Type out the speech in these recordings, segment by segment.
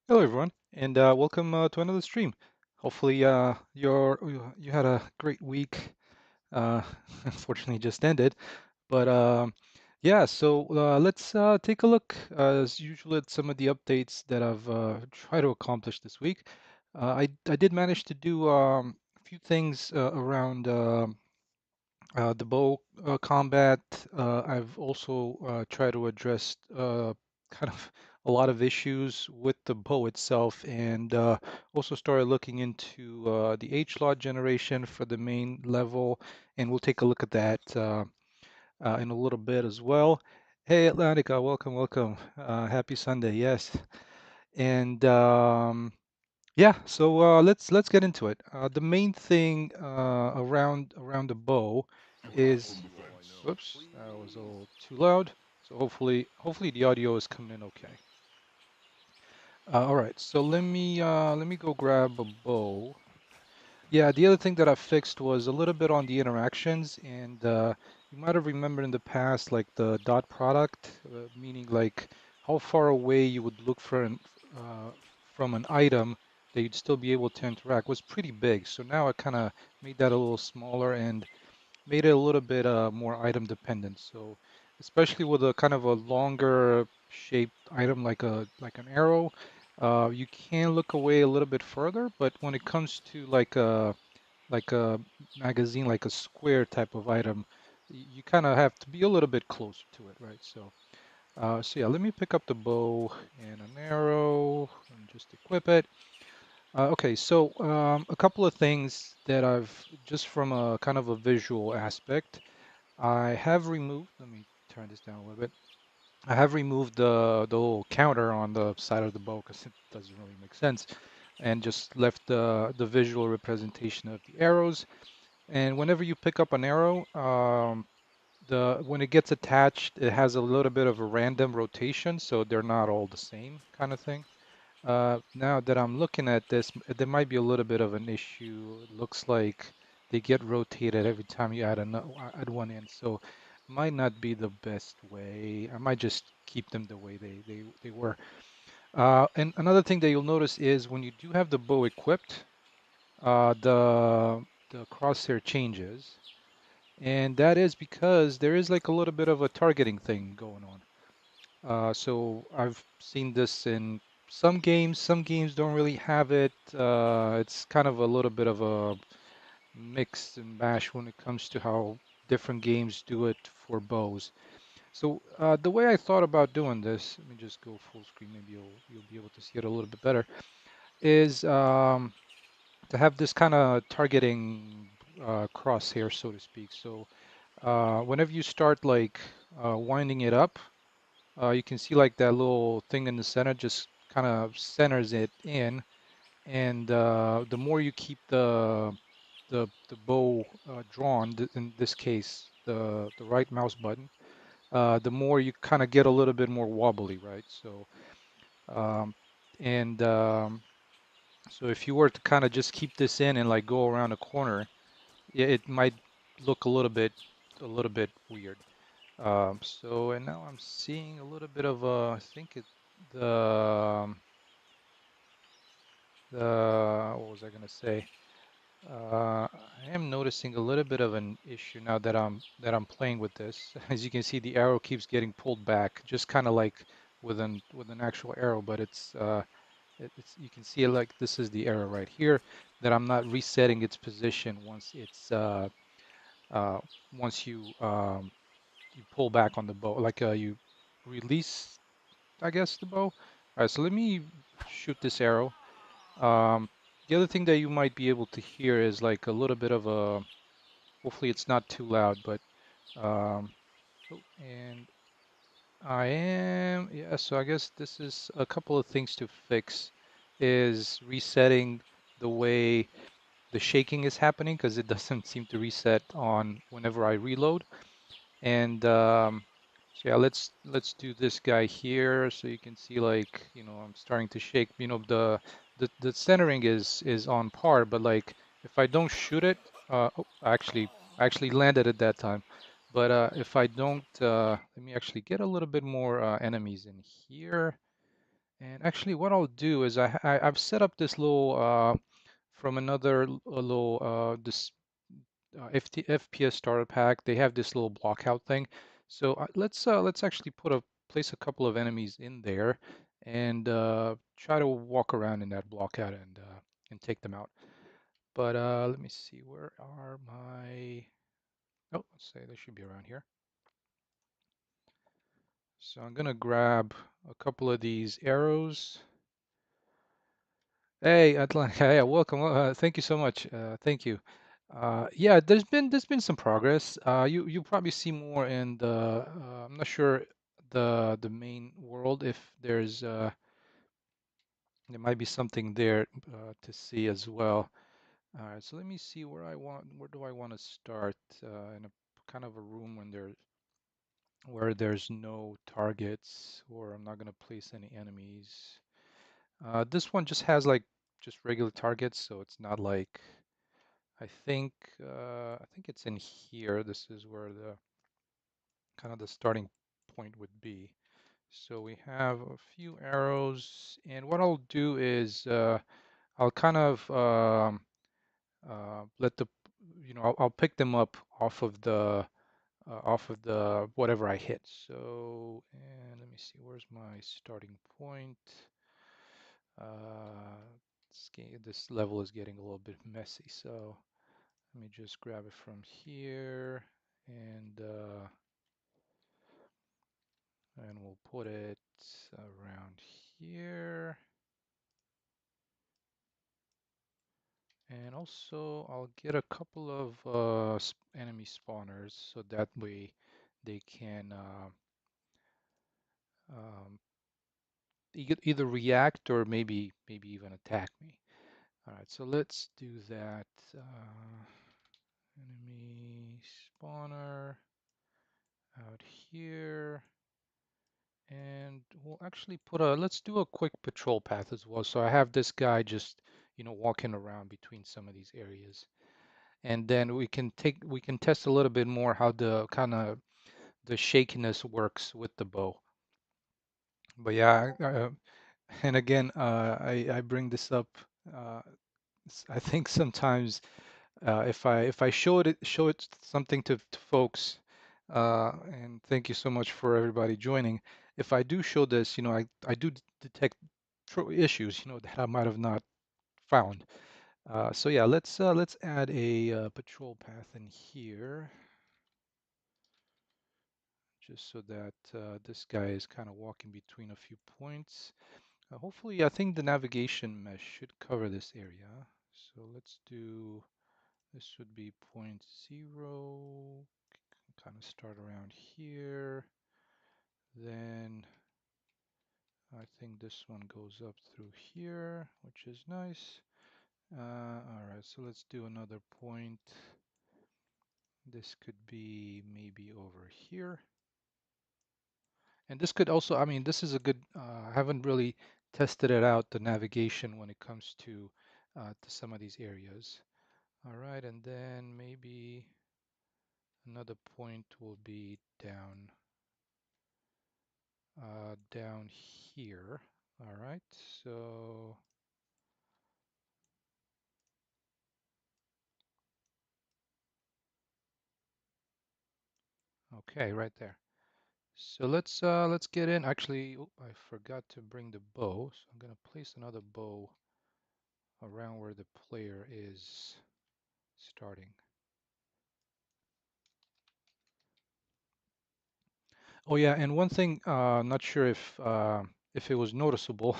Hello, everyone, and welcome to another stream. Hopefully, you had a great week. Uh, Unfortunately, it just ended, but yeah. So let's take a look, as usual, at some of the updates that I've tried to accomplish this week. I did manage to do a few things around the bow combat. I've also tried to address kind of a lot of issues with the bow itself, and also started looking into the HLOD generation for the main level, and we'll take a look at that in a little bit as well. Hey, Atlantica, welcome, welcome. Happy Sunday, yes. And yeah, so let's get into it. The main thing around the bow is, whoops, that was a little too loud. So hopefully the audio is coming in okay. All right, so let me go grab a bow. Yeah, the other thing that I fixed was a little bit on the interactions, and you might have remembered in the past, like the dot product, meaning like how far away you would look uh, from an item that you'd still be able to interact was pretty big. So now I kind of made that a little smaller and made it a little bit more item dependent. So especially with a kind of a longer shaped item like an arrow, you can look away a little bit further, but when it comes to like a magazine, like a square type of item, you kind of have to be a little bit closer to it, right? So yeah, let me pick up the bow and an arrow and just equip it. Okay, so a couple of things that I've just from a kind of a visual aspect, I have removed. Let me turn this down a little bit. I have removed the little counter on the side of the bow because it doesn't really make sense, and just left the visual representation of the arrows. And whenever you pick up an arrow, the when it gets attached, it has a little bit of a random rotation, so they're not all the same kind of thing. Now that I'm looking at this, there might be a little bit of an issue. It looks like they get rotated every time you add one in, so might not be the best way. I might just keep them the way they were. And another thing that you'll notice is when you do have the bow equipped, the crosshair changes. And that is because there is like a little bit of a targeting thing going on. So I've seen this in some games. Some games don't really have it. It's kind of a little bit of a mix and mash when it comes to how different games do it for bows. So the way I thought about doing this, let me just go full screen. Maybe you'll be able to see it a little bit better. Is to have this kind of targeting crosshair, so to speak. So whenever you start like winding it up, you can see like that little thing in the center just kind of centers it in, and the more you keep the bow drawn, in this case the right mouse button, the more you kind of get a little bit more wobbly, right? Um, and so if you were to kind of just keep this in and like go around a corner, it might look a little bit weird. And now I'm seeing a little bit of I think the what was I gonna say? I am noticing a little bit of an issue now that I'm playing with this. As you can see, the arrow keeps getting pulled back, just kind of like with an actual arrow, but it's you can see it like this is the arrow right here that I'm not resetting its position uh, once you pull back on the bow, like you release, I guess, the bow. All right, so let me shoot this arrow. Um, the other thing that you might be able to hear is like a little bit of a, hopefully it's not too loud, but, oh, and yeah, so I guess this is a couple of things to fix is resetting the way the shaking is happening because it doesn't seem to reset on whenever I reload. And so yeah, let's do this guy here so you can see like, I'm starting to shake. The centering is on par, but like if I don't shoot it, oh, I actually landed at that time. But if I don't, let me actually get a little bit more enemies in here. And actually, what I'll do is I've set up this little from another little this FPS starter pack. They have this little blockout thing. So let's actually place a couple of enemies in there and try to walk around in that blockout and take them out. But let me see, where are my? Oh, let's say they should be around here. So I'm gonna grab a couple of these arrows. Hey, Atlanta, yeah, welcome. Thank you so much. Thank you. Yeah, there's been some progress. You probably see more in the I'm not sure the main world if there might be something there to see as well. All right, so let me see where do I want to start in a kind of a room where there's no targets or I'm not going to place any enemies. This one just has like just regular targets, so it's not like I think it's in here. This is where the kind of the starting point would be. So we have a few arrows, and what I'll do is I'll kind of let the I'll pick them up off of the whatever I hit. So, and let me see, where's my starting point? This level is getting a little bit messy, so let me just grab it from here and we'll put it around here. And also I'll get a couple of enemy spawners so that way they can um, either react or maybe even attack me. All right, so let's do that. Enemy spawner out here. And we'll actually let's do a quick patrol path as well. So I have this guy just, walking around between some of these areas. And then we can test a little bit more how the kind of the shakiness works with the bow. But yeah, and again, I bring this up. Uh, I think sometimes if I show it something to folks, and thank you so much for everybody joining. If I do show this, I do detect issues, that I might have not found. So yeah, let's add a patrol path in here, just so that this guy is kind of walking between a few points. Hopefully, I think the navigation mesh should cover this area. So let's do. This would be point 0, kind of start around here. Then I think this one goes up through here, which is nice. All right, so let's do another point. This could be maybe over here. And this could also, I mean, this is a good, I haven't really tested it out, the navigation when it comes to some of these areas. All right, and then maybe another point will be down here. All right, so okay, right there. So let's get in. Actually, I forgot to bring the bow, so I'm gonna place another bow around where the player is starting. Oh yeah, and one thing, not sure if it was noticeable.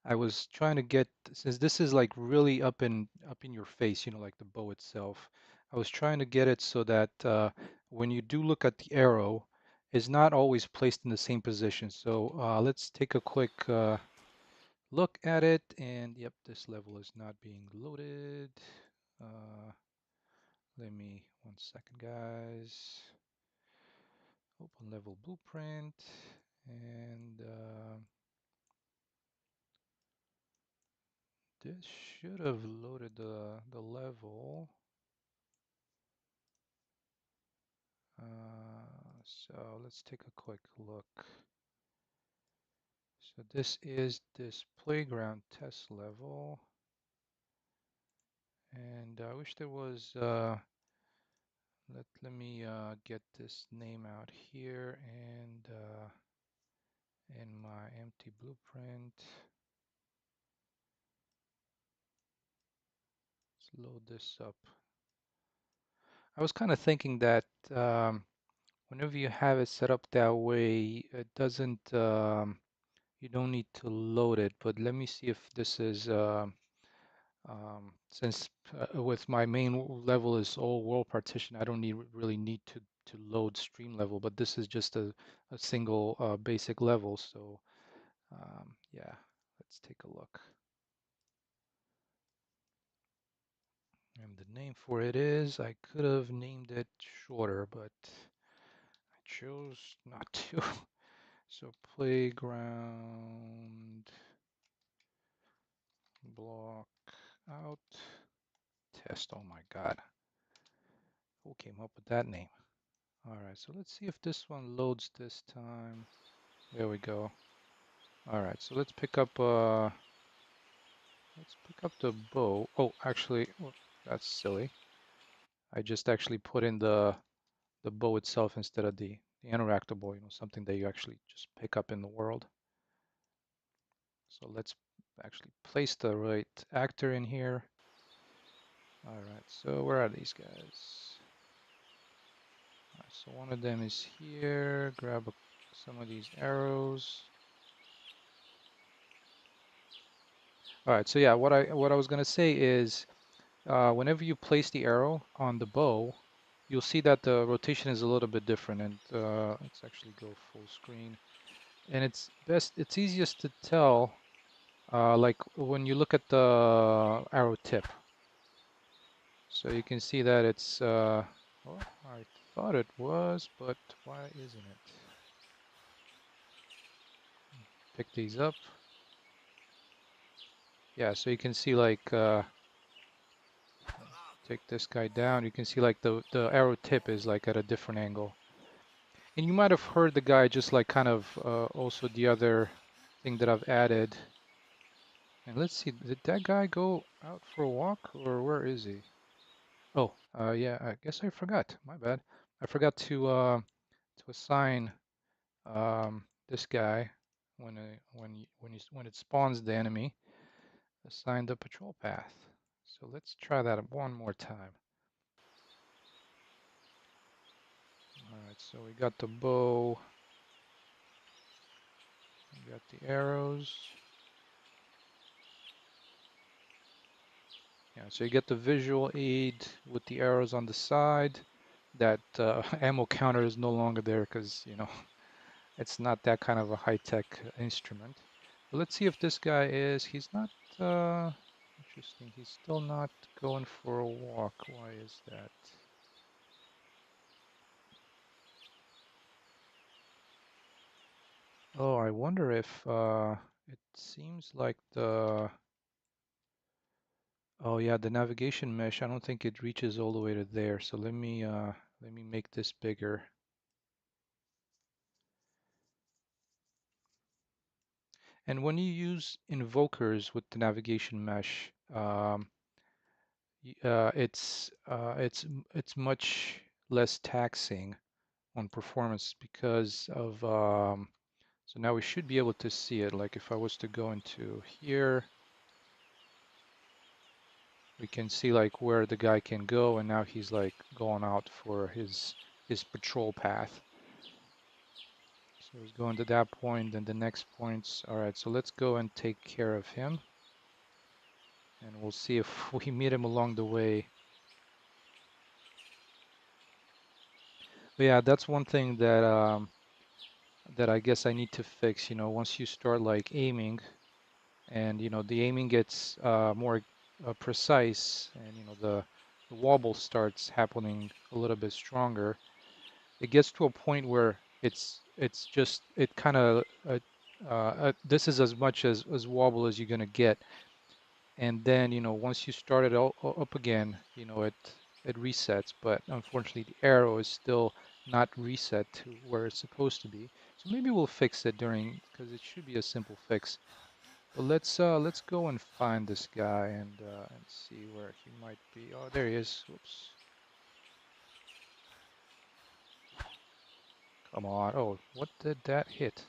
I was trying to get, since this is like really up in your face, like the bow itself. I was trying to get it so that when you do look at the arrow, it's not always placed in the same position. So let's take a quick look at it, and yep, this level is not being loaded. Uh, Let me, 1 second, guys. Open level blueprint, and this should have loaded the level. So let's take a quick look. So this is this playground test level. And I wish there was, let me get this name out here and in my empty blueprint. Let's load this up. I was kind of thinking that whenever you have it set up that way, it doesn't, you don't need to load it, but let me see if this is, since with my main level is all world partition, I don't really need to load stream level, but this is just a single basic level. So yeah, let's take a look. And the name for it is, I could have named it shorter, but I chose not to. So playground block out test. Oh my God, who came up with that name? All right, so let's see if this one loads this time. There we go. All right, so let's pick up the bow. Oh, actually, oh, that's silly. I just actually put in the bow itself instead of the interactable bow, something that you actually just pick up in the world. So let's actually place the right actor in here. All right, so where are these guys? All right, so one of them is here. Grab some of these arrows. All right, so yeah, what I was gonna say is, whenever you place the arrow on the bow, you'll see that the rotation is a little bit different. And let's actually go full screen. And it's easiest to tell, like when you look at the arrow tip. So you can see that it's, well, I thought it was, but why isn't it? Pick these up. Yeah, so you can see like, take this guy down. You can see like the arrow tip is like at a different angle. And you might have heard the guy just like kind of also the other thing that I've added. And let's see, did that guy go out for a walk or where is he? Oh, yeah, I guess I forgot. My bad. I forgot to assign this guy when it spawns the enemy, assign the patrol path. So let's try that one more time. All right, so we got the bow, we got the arrows. Yeah, so you get the visual aid with the arrows on the side. That ammo counter is no longer there because, it's not that kind of a high-tech instrument. But let's see if this guy is, he's not, interesting. He's still not going for a walk. Why is that? Oh, I wonder if it seems like oh yeah, the navigation mesh, I don't think it reaches all the way to there. So let me make this bigger. And when you use invokers with the navigation mesh, it's much less taxing on performance because of so now we should be able to see it. Like if I was to go into here, we can see like where the guy can go, and now he's like going out for his patrol path. So he's going to that point, and the next points. All right, so let's go and take care of him, and we'll see if we meet him along the way. But yeah, that's one thing that I guess I need to fix. Once you start like aiming, and the aiming gets more precise, and the wobble starts happening a little bit stronger. It gets to a point where it's just it kind of this is as much as wobble as you're gonna get, and then once you start it up again, it resets. But unfortunately, the arrow is still not reset to where it's supposed to be. So maybe we'll fix it during, because it should be a simple fix. But let's go and find this guy and see where he might be. Oh, there he is. Whoops. Come on. Oh, what did that hit?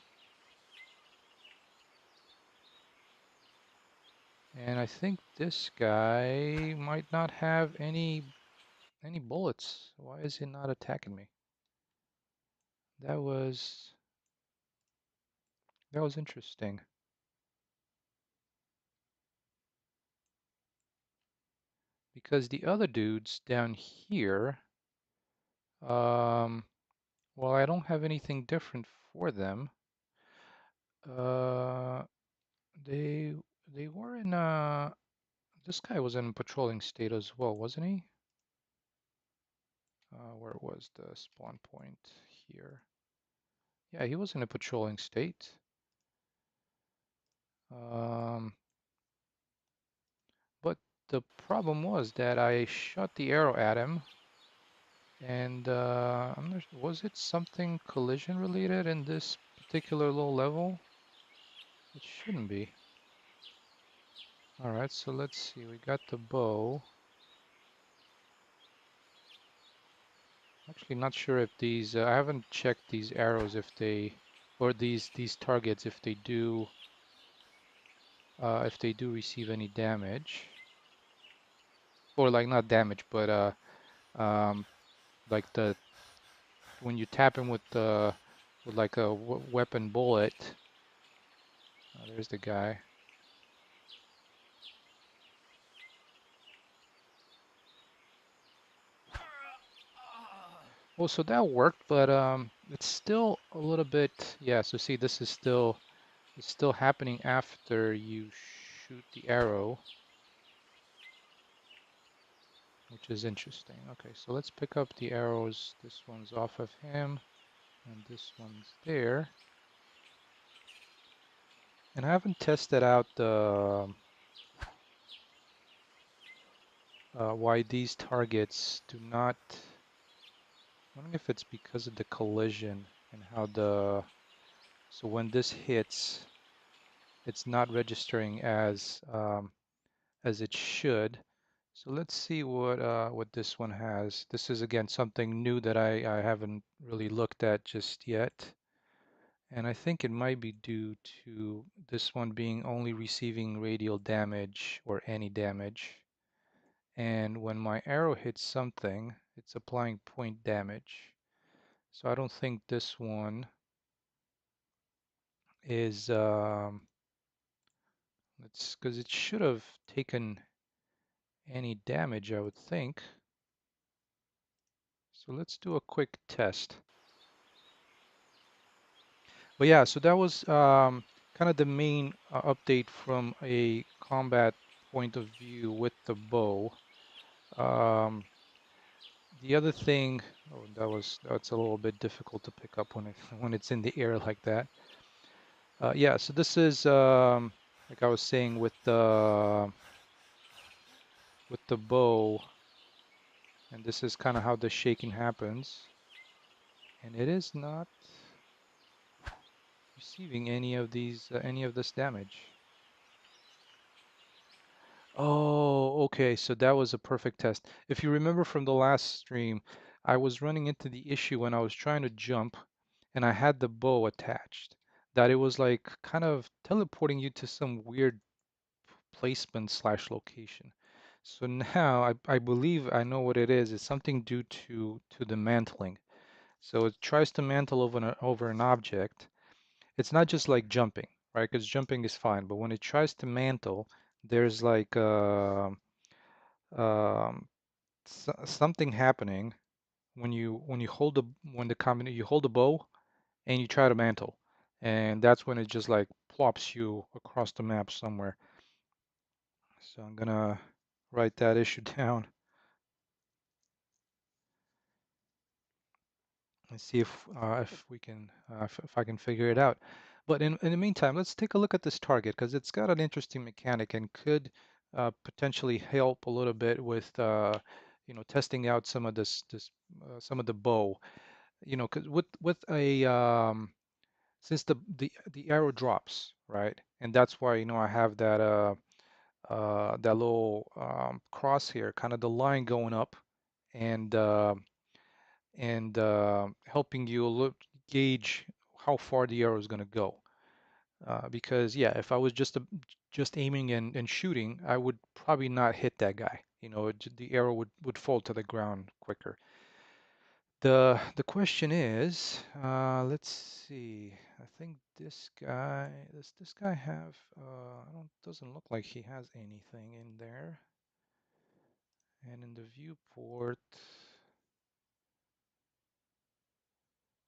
And I think this guy might not have any bullets. Why is he not attacking me? That was that was interesting. Because the other dudes down here, um, well, I don't have anything different for them. Uh, they they were in this guy was in patrolling state as well, wasn't he? Where was the spawn point here? Yeah, he was in a patrolling state. Um, but the problem was that I shot the arrow at him, and I'm not, was it something collision related in this particular low level? It shouldn't be. All right, so let's see. We got the bow. Actually, not sure if these. I haven't checked these arrows if they, or these targets if they do receive any damage, or like not damage, but um, like the when you tap him with like a weapon bullet. Oh, there's the guy. Well, so that worked, but it's still a little bit. Yeah. So see, this is still it's still happening after you shoot the arrow, which is interesting. Okay, so let's pick up the arrows. This one's off of him, and this one's there. And I haven't tested out the why these targets do not. I wonder if it's because of the collision and how the so when this hits, it's not registering as it should. So let's see what this one has. This is again something new that I haven't really looked at just yet. And I think it might be due to this one being only receiving radial damage or any damage. And when my arrow hits something, it's applying point damage. So I don't think this one is, let's, because it should have taken any damage, I would think. So let's do a quick test. But yeah, so that was kind of the main update from a combat point of view with the bow. Um, the other thing, oh, that's a little bit difficult to pick up when when it's in the air like that. Yeah, so this is like I was saying with the bow, and this is kind of how the shaking happens, and it is not receiving any of this damage. Oh, okay, so that was a perfect test. If you remember from the last stream, I was running into the issue when I was trying to jump and I had the bow attached, that it was like kind of teleporting you to some weird placement slash location. So now I believe I know what it is. It's something due to the mantling. So it tries to mantle over an object. It's not just like jumping, right? Because jumping is fine, but when it tries to mantle, there's like um, something happening when you hold the when the combination you hold the bow and you try to mantle, and that's when it just like plops you across the map somewhere. So I'm gonna write that issue down and see if we can if I can figure it out. But in the meantime, let's take a look at this target because it's got an interesting mechanic and could potentially help a little bit with testing out some of this some of the bow. You know, 'cause with a since the arrow drops, right? And that's why, I have that little cross here, kind of the line going up, and helping you look gauge how far the arrow is going to go. Because yeah, if I was just aiming and shooting, I would probably not hit that guy. The arrow would fall to the ground quicker. The question is, let's see. I think this guy, does this guy have, I don't, doesn't look like he has anything in there. And in the viewport,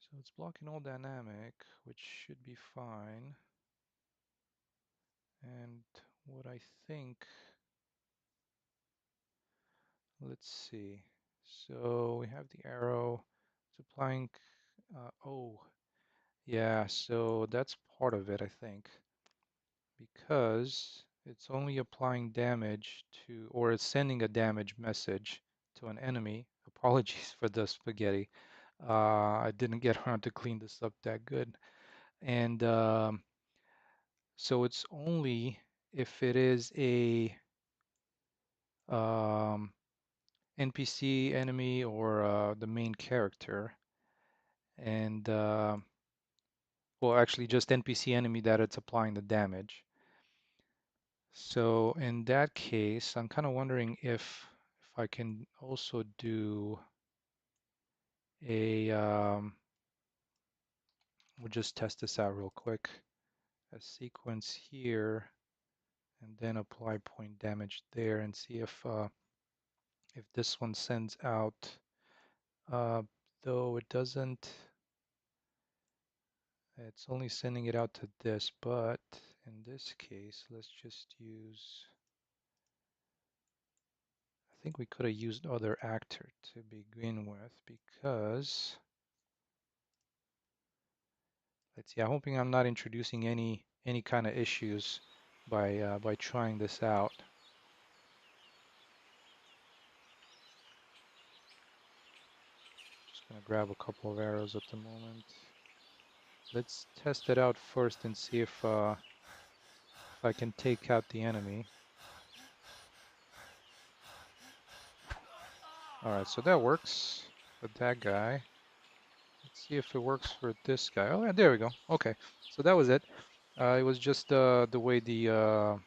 so it's blocking all dynamic, which should be fine. And what I think, let's see. So we have the arrow, it's applying, oh, yeah, so that's part of it, I think. Because it's only applying damage to, or it's sending a damage message to an enemy. Apologies for the spaghetti. I didn't get around to clean this up that good. And so it's only if it is a um, NPC enemy or the main character. And well, actually just NPC enemy that it's applying the damage. So in that case, I'm kind of wondering if I can also do a we'll just test this out real quick. A sequence here, and then apply point damage there, and see if this one sends out. Uh, though it doesn't. It's only sending it out to this, but in this case, let's just use. I think we could have used other actor to begin with because. Let's see. I'm hoping I'm not introducing any kind of issues by trying this out. Just gonna grab a couple of arrows at the moment. Let's test it out first and see if I can take out the enemy. All right, so that works with that guy. Let's see if it works for this guy. Oh, yeah, there we go. Okay, so that was it. It was just the way the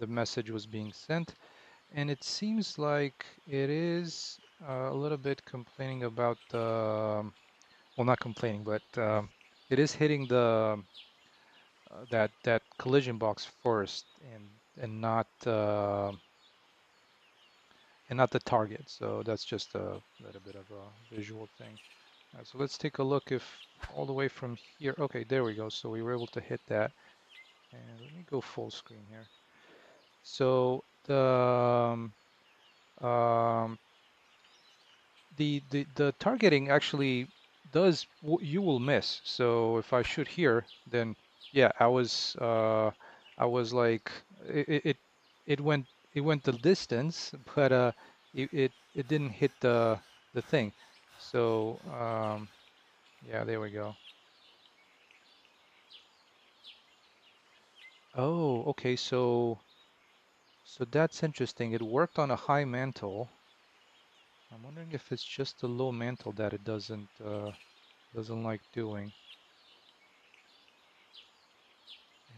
message was being sent. And it seems like it is a little bit complaining about well, not complaining, but it is hitting the that collision box first and not the target. So that's just a little bit of a visual thing. All right, so let's take a look if all the way from here. Okay, there we go. So we were able to hit that. And let me go full screen here. So um, the targeting actually does you will miss. So if I shoot here, then yeah, I was like it went the distance, but it didn't hit the thing. So yeah, there we go. Oh, okay, so that's interesting. It worked on a high mantle. I'm wondering if it's just the low mantle that it doesn't like doing.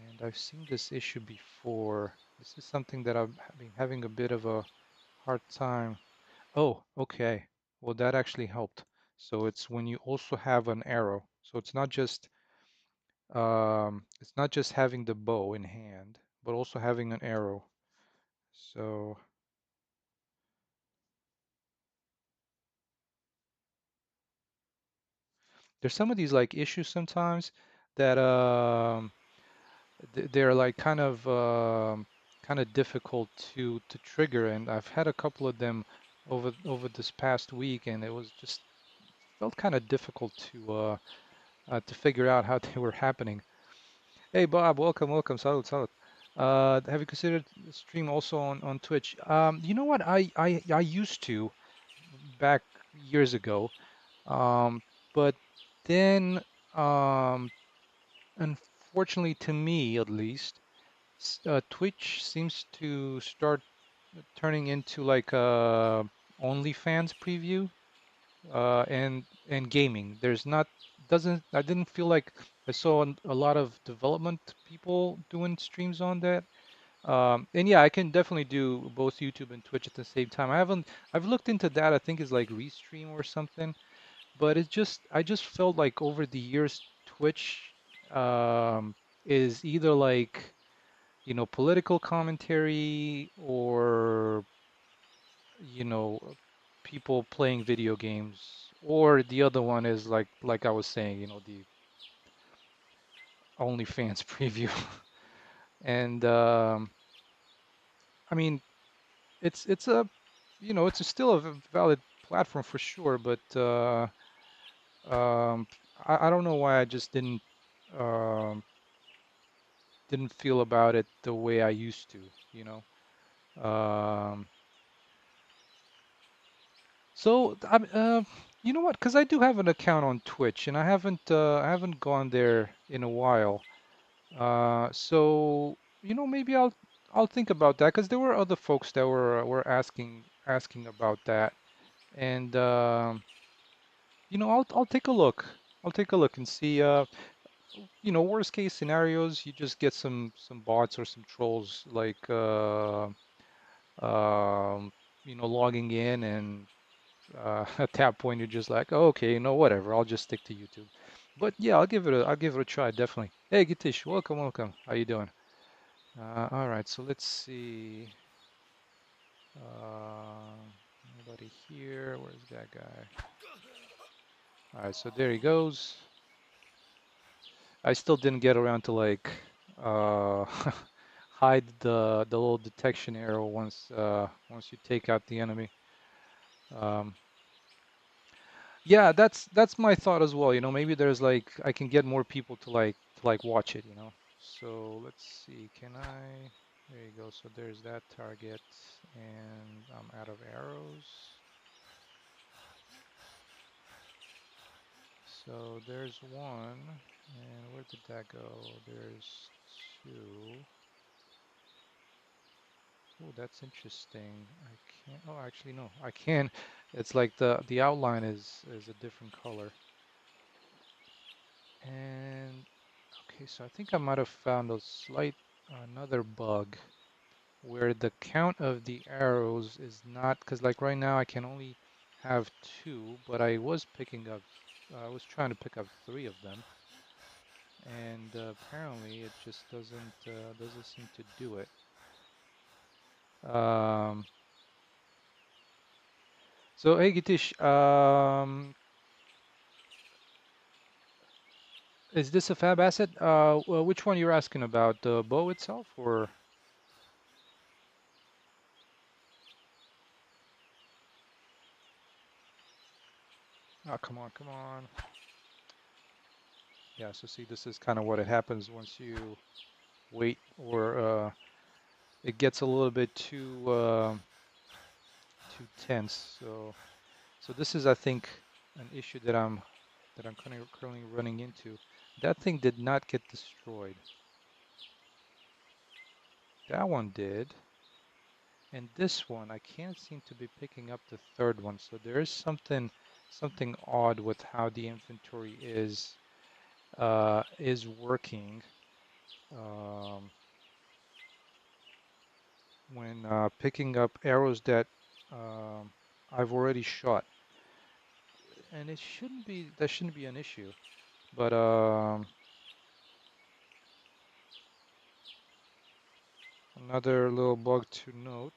And I've seen this issue before. This is something that I've been having a bit of a hard time. Oh, okay. Well, that actually helped. So it's when you also have an arrow. So it's not just having the bow in hand, but also having an arrow. So there's some of these like issues sometimes that they're like kind of difficult to trigger, and I've had a couple of them over this past week, and it was just felt kind of difficult to figure out how they were happening. Hey Bob, welcome, welcome, salud, salud. Have you considered the stream also on Twitch? You know what? I used to back years ago, um, but then um, unfortunately, to me at least, Twitch seems to start turning into like a OnlyFans preview, and gaming. There's not doesn't I didn't feel like I saw a lot of development people doing streams on that. And yeah, I can definitely do both YouTube and Twitch at the same time. I've looked into that. I think it's like Restream or something, but I just felt like over the years Twitch is either like, political commentary or, people playing video games, or the other one is like I was saying, the OnlyFans preview. And I mean, it's a it's still a valid platform for sure, but um, I don't know why I just um, didn't feel about it the way I used to, you know. Um, so you know what? Because I do have an account on Twitch, and I haven't gone there in a while. So maybe I'll think about that because there were other folks that were asking about that, and I'll take a look. I'll take a look and see. Worst case scenarios, you just get some bots or some trolls like um, logging in, and at that point you're just like, oh, okay, whatever. I'll just stick to YouTube. But yeah, I'll give it a try definitely. Hey, Gitish, welcome, welcome. How you doing? All right, so let's see. Nobody here. Where's that guy? All right, so there he goes. I still didn't get around to like uh, hide the little detection arrow once you take out the enemy. Um, yeah, that's my thought as well. Maybe there's like I can get more people to like watch it. So let's see. Can I? There you go. So there's that target, and I'm out of arrows. So there's one, and where did that go? There's two. Oh, that's interesting. I can't. Oh, actually, no, I can. It's like the outline is a different color. And okay, so I think I might have found another bug where the count of the arrows is not, because like right now I can only have two, but I was trying to pick up three of them, and apparently it just doesn't seem to do it. Um, so hey Gitish, is this a fab asset? Well, which one you're asking about, the bow itself, or? Oh, come on, come on. Yeah, so see, this is kind of what it happens once you wait, or it gets a little bit too tense. So this is, I think, an issue that I'm currently running into. That thing did not get destroyed. That one did. And this one, I can't seem to be picking up the third one. So there is something odd with how the inventory is working um, when picking up arrows that um, I've already shot. And that shouldn't be an issue. But another little bug to note.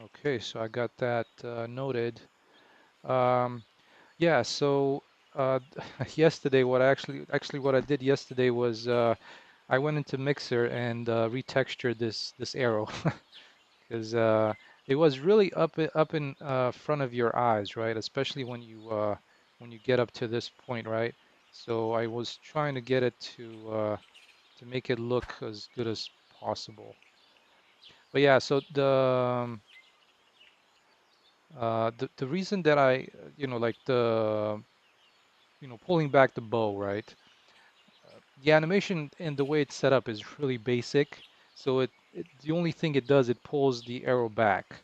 Okay, so I got that noted. Um, yeah, so yesterday, what I did yesterday was I went into Mixer and retextured this arrow because it was really up in front of your eyes, right? Especially when you get up to this point, right? So I was trying to get it to to make it look as good as possible. But yeah, so the reason that like pulling back the bow, right? The animation and the way it's set up is really basic. So the only thing it does, it pulls the arrow back.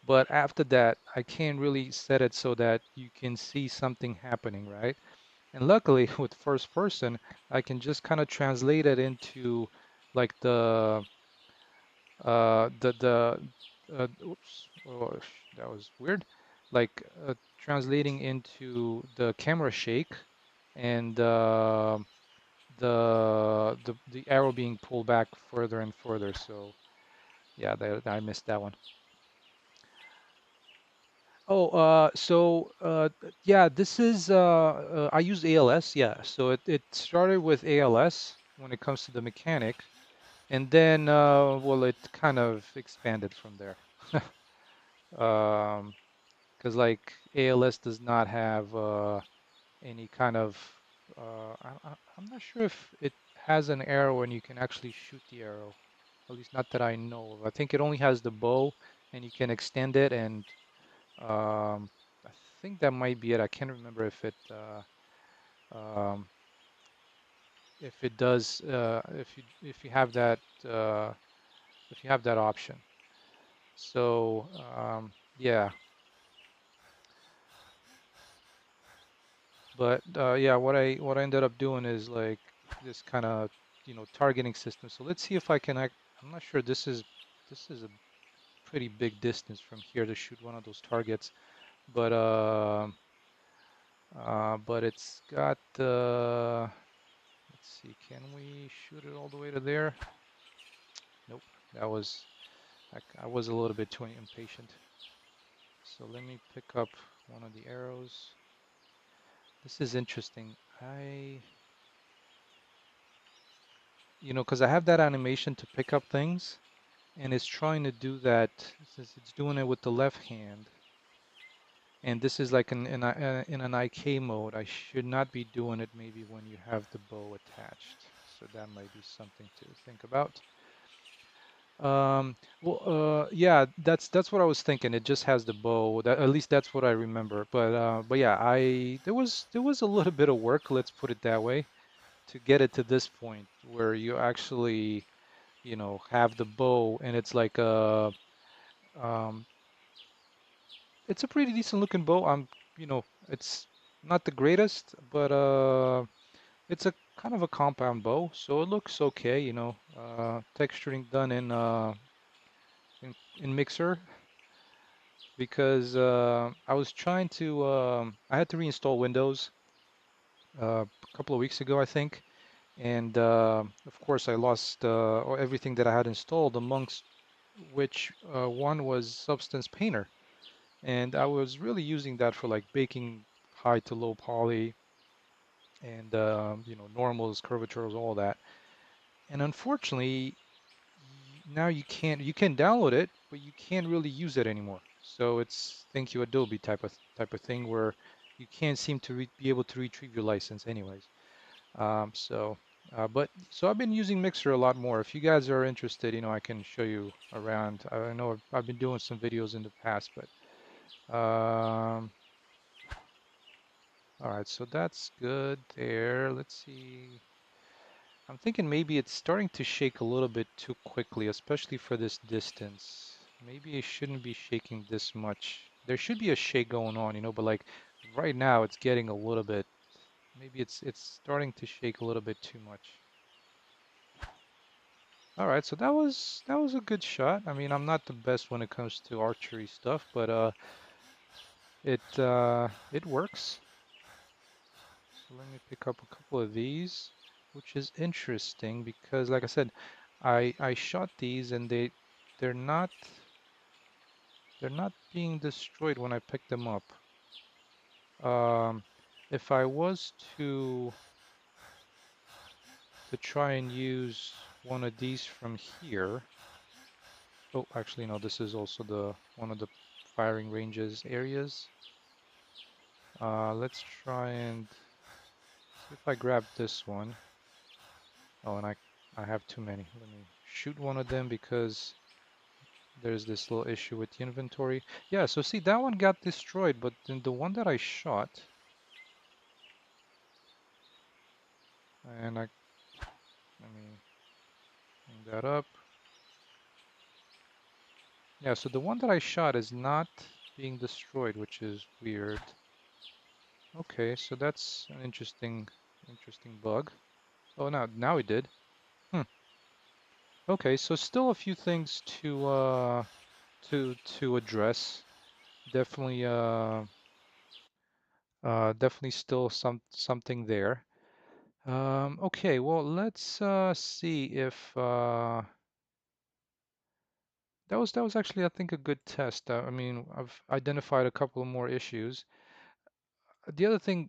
But after that, I can't really set it so that you can see something happening, right? And luckily with first person, I can just kind of translate it into like oops, oh, that was weird. Like translating into the camera shake and the arrow being pulled back further and further. So yeah, I missed that one. Oh, yeah, this is I use ALS. Yeah, so it started with ALS when it comes to the mechanic, and then well, it kind of expanded from there. Um, because like ALS does not have any kind of I'm not sure if it has an arrow and you can actually shoot the arrow. At least not that I know of. I think it only has the bow and you can extend it and I think that might be it. I can't remember um, if it does if you have that uh, if you have that option. So yeah, but yeah, what I ended up doing is like this kind of targeting system. So let's see if I can act. I'm not sure this is a pretty big distance from here to shoot one of those targets, but it's got let's see, can we shoot it all the way to there? Nope, that was I was a little bit too impatient. So let me pick up one of the arrows. This is interesting. Because I have that animation to pick up things, and it's trying to do that since it's doing it with the left hand. And this is like in an IK mode. I should not be doing it maybe when you have the bow attached. So that might be something to think about. Yeah, that's what I was thinking. It just has the bow. At least that's what I remember. But yeah, I there was a little bit of work, let's put it that way, to get it to this point where you actually, have the bow and it's like um, it's a pretty decent looking bow. It's not the greatest, but it's a kind of a compound bow, so it looks okay. Texturing done in Mixer because I was trying to I had to reinstall Windows a couple of weeks ago, I think, and of course I lost everything that I had installed, amongst which one was Substance Painter, and I was really using that for like baking high to low poly and normals, curvatures, all that. And unfortunately, now you can download it, but you can't really use it anymore. So it's thank you Adobe type of thing where you can't seem to be able to retrieve your license anyways. So I've been using Mixer a lot more. If you guys are interested, I can show you around. I know I've been doing some videos in the past, but all right, so that's good there. Let's see. I'm thinking maybe it's starting to shake a little bit too quickly, especially for this distance. Maybe it shouldn't be shaking this much. There should be a shake going on, but like right now it's getting a little bit, maybe it's starting to shake a little bit too much. All right, so that was a good shot. I mean, I'm not the best when it comes to archery stuff, but it works. So let me pick up a couple of these, which is interesting because, like I said, I shot these and they're not they're not being destroyed when I pick them up. Um, if I was to try and use one of these from here. Oh, actually, no, this is also the one of the firing ranges areas. Let's try and see if I grab this one. Oh, and I I have too many. Let me shoot one of them because there's this little issue with the inventory. Yeah, so see, that one got destroyed, but then the one that I shot, and let me bring that up. Yeah, so the one that I shot is not being destroyed, which is weird. Okay, so that's an interesting bug. Oh, now it did. Hmm. Okay, so still a few things to address. Definitely definitely still something there. Okay, well let's see if that was actually I think a good test. I mean I've identified a couple of more issues. The other thing,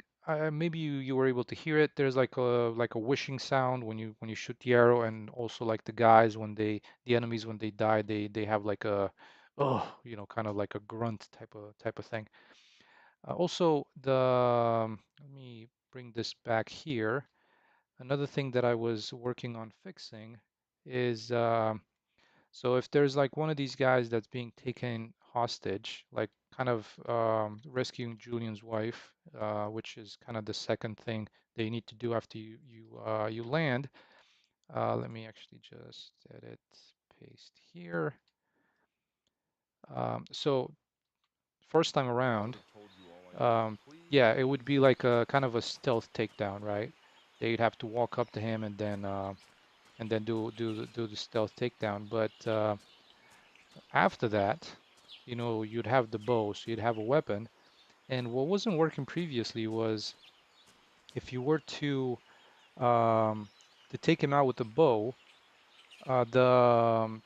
maybe you were able to hear it. There's like a whooshing sound when you shoot the arrow, and also like the guys when the enemies when they die, they have like a oh, kind of like a grunt type of thing. Also, let me bring this back here. Another thing that I was working on fixing is so if there's like one of these guys that's being taken hostage, like kind of rescuing Julian's wife, which is kind of the second thing they need to do after you land. Let me actually just edit, paste here. So first time around, um, yeah, it would be like a kind of a stealth takedown, right? They'd have to walk up to him and then do the stealth takedown. But after that, you'd have the bow, so you'd have a weapon. And what wasn't working previously was if you were um, to take him out with the bow, the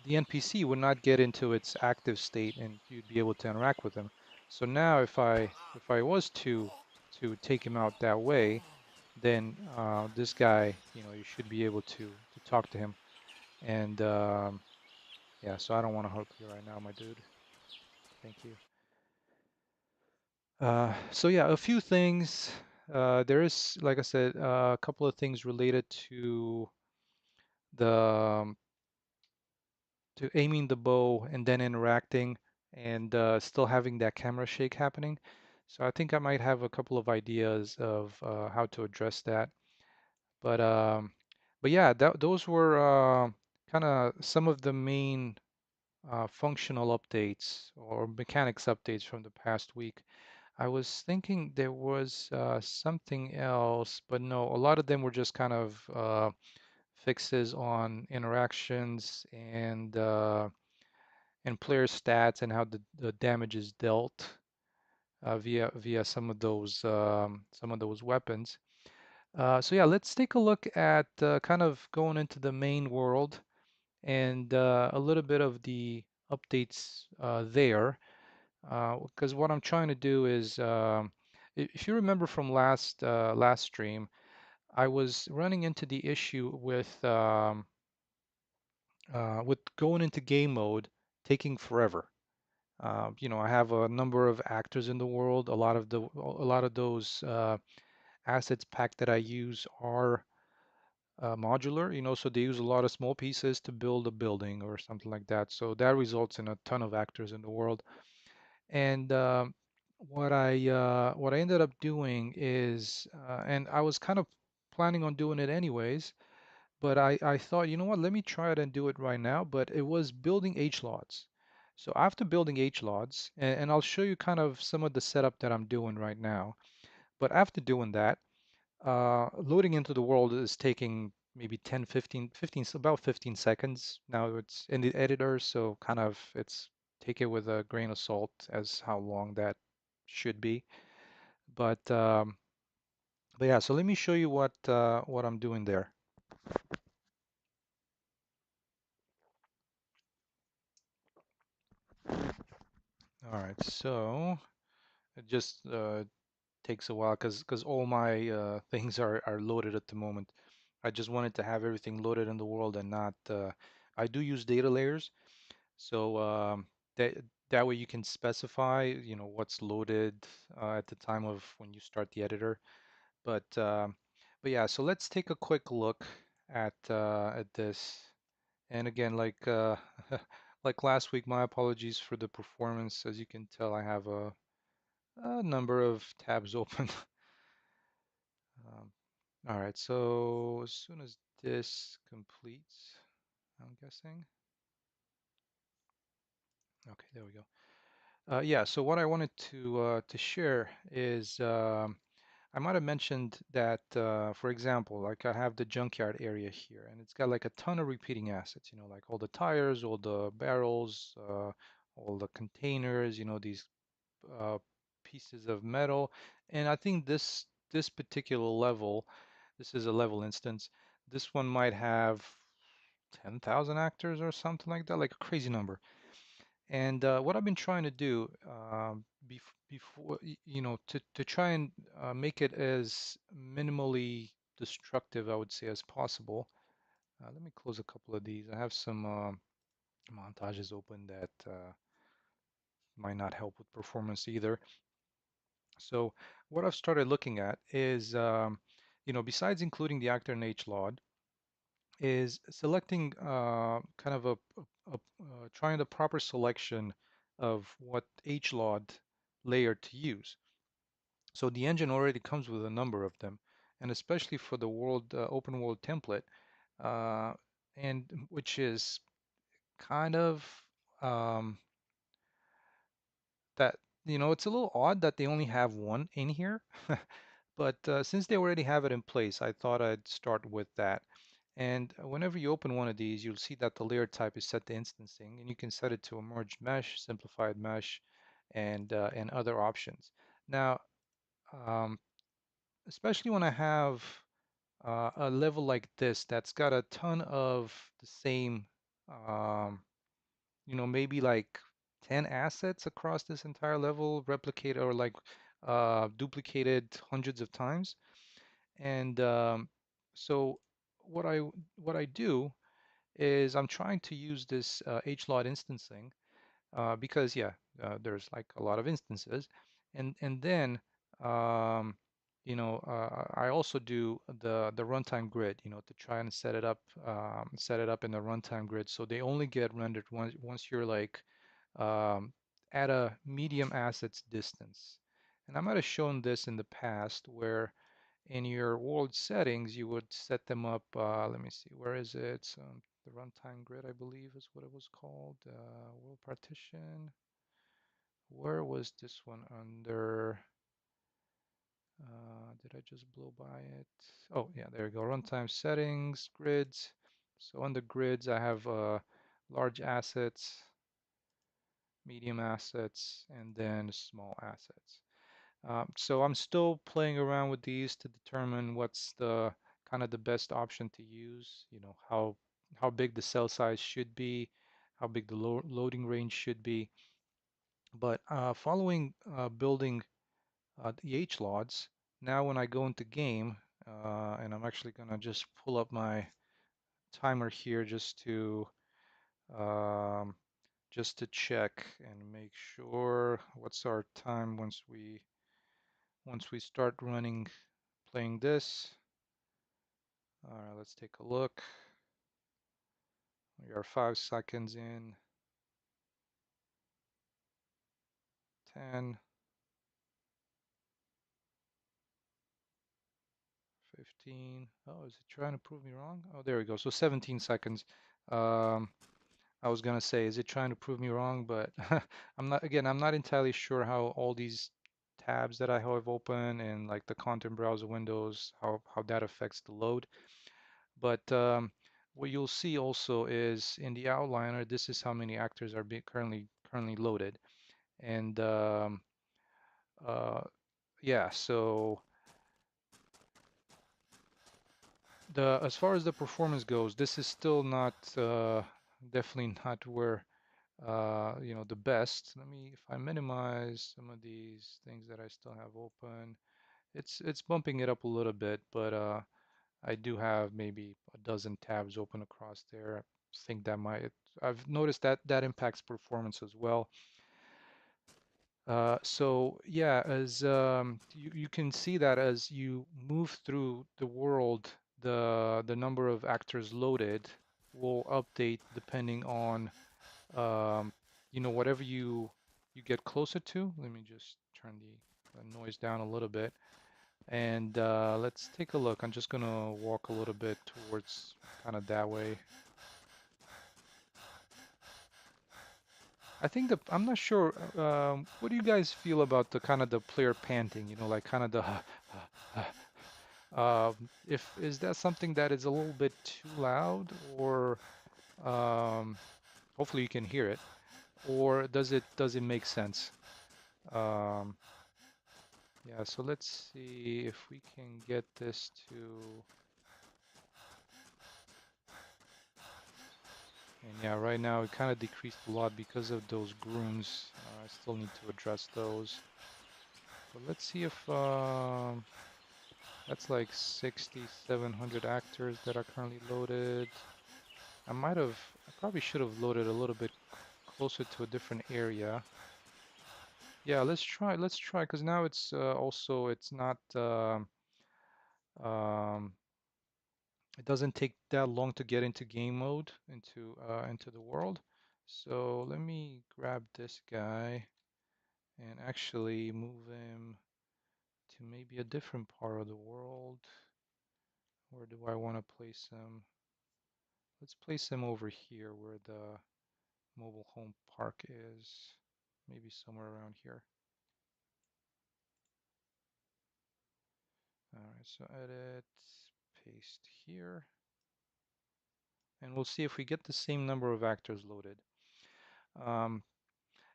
NPC would not get into its active state, and you'd be able to interact with him. So now, if I was to take him out that way, then this guy, you should be able to talk to him. And yeah, so I don't want to hurt you right now, my dude. Thank you. So yeah, a few things. There is, like I said, a couple of things related the to aiming the bow and then interacting and still having that camera shake happening. So I think I might have a couple of ideas of how to address that. But um, but yeah, those were kind of some of the main functional updates or mechanics updates from the past week. I was thinking there was something else, but no, a lot of them were just kind of fixes on interactions and player stats and how the damage is dealt via some of those weapons. So yeah, let's take a look at kind of going into the main world and a little bit of the updates there. Because what I'm trying to do is, if you remember from last stream, I was running into the issue with going into game mode taking forever. I have a number of actors in the world. A lot of those assets pack that I use are modular. So they use a lot of small pieces to build a building or something like that. So that results in a ton of actors in the world. And what I ended up doing is, and I was kind of planning on doing it anyways, but I thought, you know what, let me try it and do it right now. But it was building HLODs. So after building HLODs, and I'll show you kind of some of the setup that I'm doing right now. But after doing that, loading into the world is taking maybe 10, 15, about 15 seconds. Now it's in the editor, so kind of take it with a grain of salt as how long that should be. But but yeah, so let me show you what I'm doing there. All right, so it just takes a while because all my things are loaded at the moment. I just wanted to have everything loaded in the world and not. I do use data layers. So that that way you can specify, what's loaded at the time of when you start the editor. But yeah, so let's take a quick look. at this. And again, like like last week, my apologies for the performance. As you can tell, I have a number of tabs open. Um, all right, so as soon as this completes, I'm guessing. Okay, there we go. Yeah, so what I wanted to share is I might have mentioned that, for example, like I have the junkyard area here, and it's got like a ton of repeating assets, like all the tires, all the barrels, all the containers, these uh, pieces of metal. And I think this particular level, this is a level instance, this one might have 10,000 actors or something like that, like a crazy number. And what I've been trying to do before, to try and make it as minimally destructive, I would say, as possible. Let me close a couple of these. I have some montages open that might not help with performance either. So what I've started looking at is, besides including the actor and HLOD, is selecting kind of trying the proper selection of what HLOD layer to use. So the engine already comes with a number of them, and especially for the world open world template, uh, and which is kind of um, that it's a little odd that they only have one in here, but since they already have it in place, I thought I'd start with that. And whenever you open one of these, you'll see that the layer type is set to instancing, and you can set it to a merged mesh, simplified mesh, and other options. Now, um, especially when I have a level like this that's got a ton of the same, um, maybe like 10 assets across this entire level, replicated or like duplicated hundreds of times. And so what I do is I'm trying to use this HLOD instancing because yeah, there's like a lot of instances, and then um, I also do the runtime grid, to try and set it up in the runtime grid, so they only get rendered once you're like um, at a medium assets distance. And I might have shown this in the past where in your world settings, you would set them up. Let me see, where is it? The runtime grid, I believe, is what it was called. World partition. Where was this one under? Did I just blow by it? Oh, yeah, there you go. Runtime settings, grids. So on the grids, I have large assets, medium assets, and then small assets. So I'm still playing around with these to determine what's the kind of the best option to use, how big the cell size should be, how big the loading range should be. But following building the HLODs, now when I go into game, and I'm actually gonna just pull up my timer here um, just to check and make sure what's our time once we start playing this. All right, let's take a look. We are 5 seconds in. 10, 15. Oh, is it trying to prove me wrong? Oh, there we go. So 17 seconds. Um, I was gonna say, is it trying to prove me wrong? But I'm not entirely sure how all these tabs that I have open and like the content browser windows, how that affects the load. But what you'll see also is in the outliner, this is how many actors are being currently loaded. And uh, yeah, so the as far as the performance goes, this is still not definitely not where the best. Let me, if I minimize some of these things that I still have open, it's bumping it up a little bit, but I do have maybe a dozen tabs open across there. I think that might, I've noticed that that impacts performance as well. So yeah, as you can see that as you move through the world the number of actors loaded will update depending on whatever you get closer to. Let me just turn the noise down a little bit. And let's take a look. I'm just gonna walk a little bit towards kind of that way. I think I'm not sure. What do you guys feel about the kind of the player panting? Like kind of the if is that something that is a little bit too loud, or um, hopefully you can hear it, or does it make sense? Um, yeah. So let's see if we can get this to. And yeah, right now it kind of decreased a lot because of those grooms. I still need to address those. But let's see if that's like 6,700 actors that are currently loaded. I probably should have loaded a little bit closer to a different area. Yeah, let's try, because now it's also, it's not, um, it doesn't take that long to get into game mode, into the world. So let me grab this guy and actually move him to maybe a different part of the world. Where do I want to place him? Let's place him over here where the mobile home park is. Maybe somewhere around here. Alright, so edit, paste here. And we'll see if we get the same number of actors loaded. Um,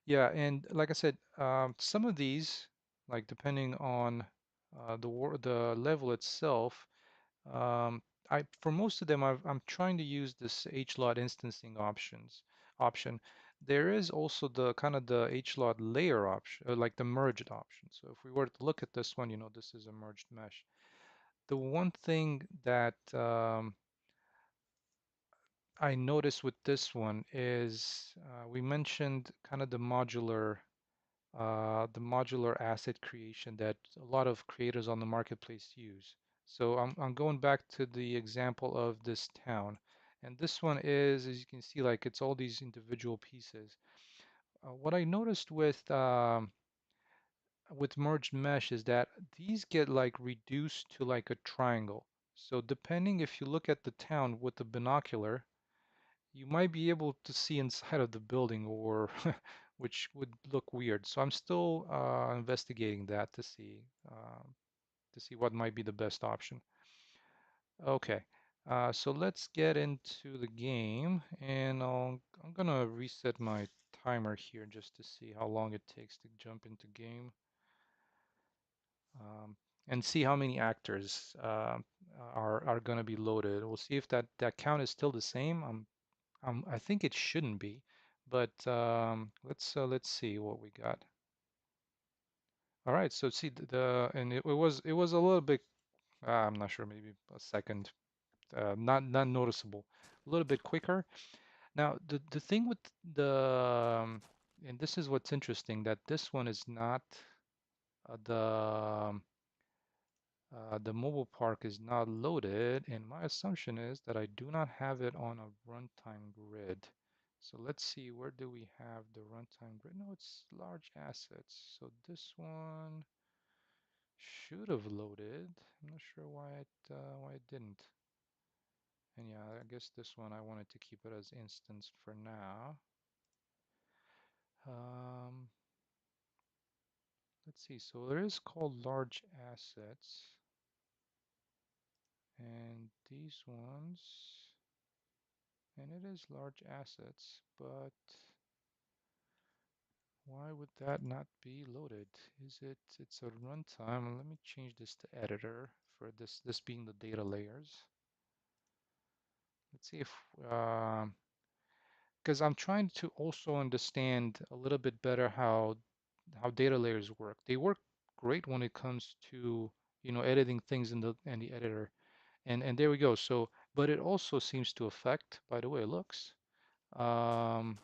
yeah, and like I said, some of these, like depending on the level itself, Um, for most of them, I'm trying to use this HLOD instancing option. There is also the kind of the HLOD layer option, like the merged option. So if we were to look at this one, this is a merged mesh. The one thing that I noticed with this one is we mentioned kind of the modular asset creation that a lot of creators on the marketplace use. So I'm going back to the example of this town. And this one is, as you can see, like it's all these individual pieces. What I noticed with merged mesh is that these get like reduced to like a triangle. So depending if you look at the town with the binocular, you might be able to see inside of the building, or which would look weird. So I'm still investigating that to see what might be the best option. Okay, so let's get into the game, and I'm gonna reset my timer here just to see how long it takes to jump into game, um, and see how many actors are gonna be loaded. We'll see if that count is still the same. I think it shouldn't be, but let's see what we got. All right, so see and it was a little bit, I'm not sure, maybe a second, not noticeable, a little bit quicker. Now the thing with and this is what's interesting, that this one is not the mobile park is not loaded, and my assumption is that I do not have it on a runtime grid. So let's see, where do we have the runtime grid? No, it's large assets. So this one should have loaded. I'm not sure why it didn't. And yeah, I guess this one I wanted to keep it as instance for now. Um, let's see. So there is called large assets, and these ones. And it is large assets, but why would that not be loaded? It's a runtime. Let me change this to editor for this being the data layers. Let's see if, because I'm trying to also understand a little bit better how data layers work. They work great when it comes to, editing things in the editor. And there we go. So, but it also seems to affect, by the way it looks, um,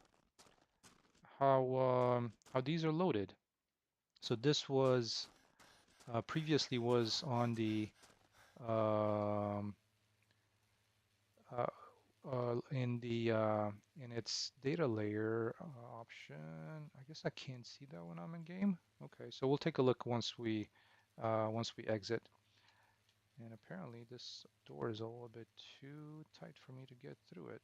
how these are loaded. So this was previously was on the um, uh, in the in its data layer option. I guess I can't see that when I'm in game. Okay, so we'll take a look once we exit. And apparently this door is a little bit too tight for me to get through it.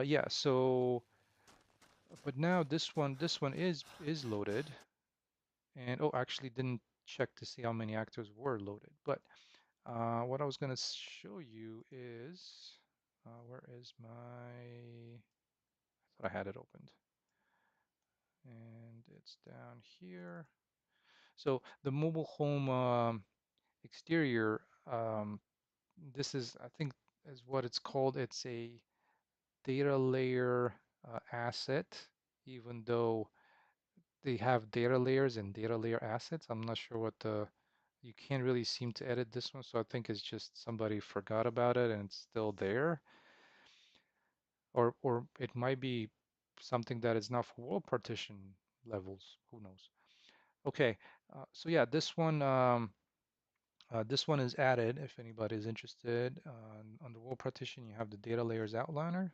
Yeah, so but now this one is loaded, and oh, actually didn't check to see how many actors were loaded. But what I was gonna show you is where is my? I thought I had it opened, and it's down here. So the mobile home exterior, this is I think is what it's called. It's a data layer asset, even though they have data layers and data layer assets. I'm not sure what you can't really seem to edit this one, so I think it's just somebody forgot about it and it's still there. Or it might be something that is not for world partition levels. Who knows? Okay, so yeah, this one is added if anybody is interested. On the world partition, you have the data layers outliner.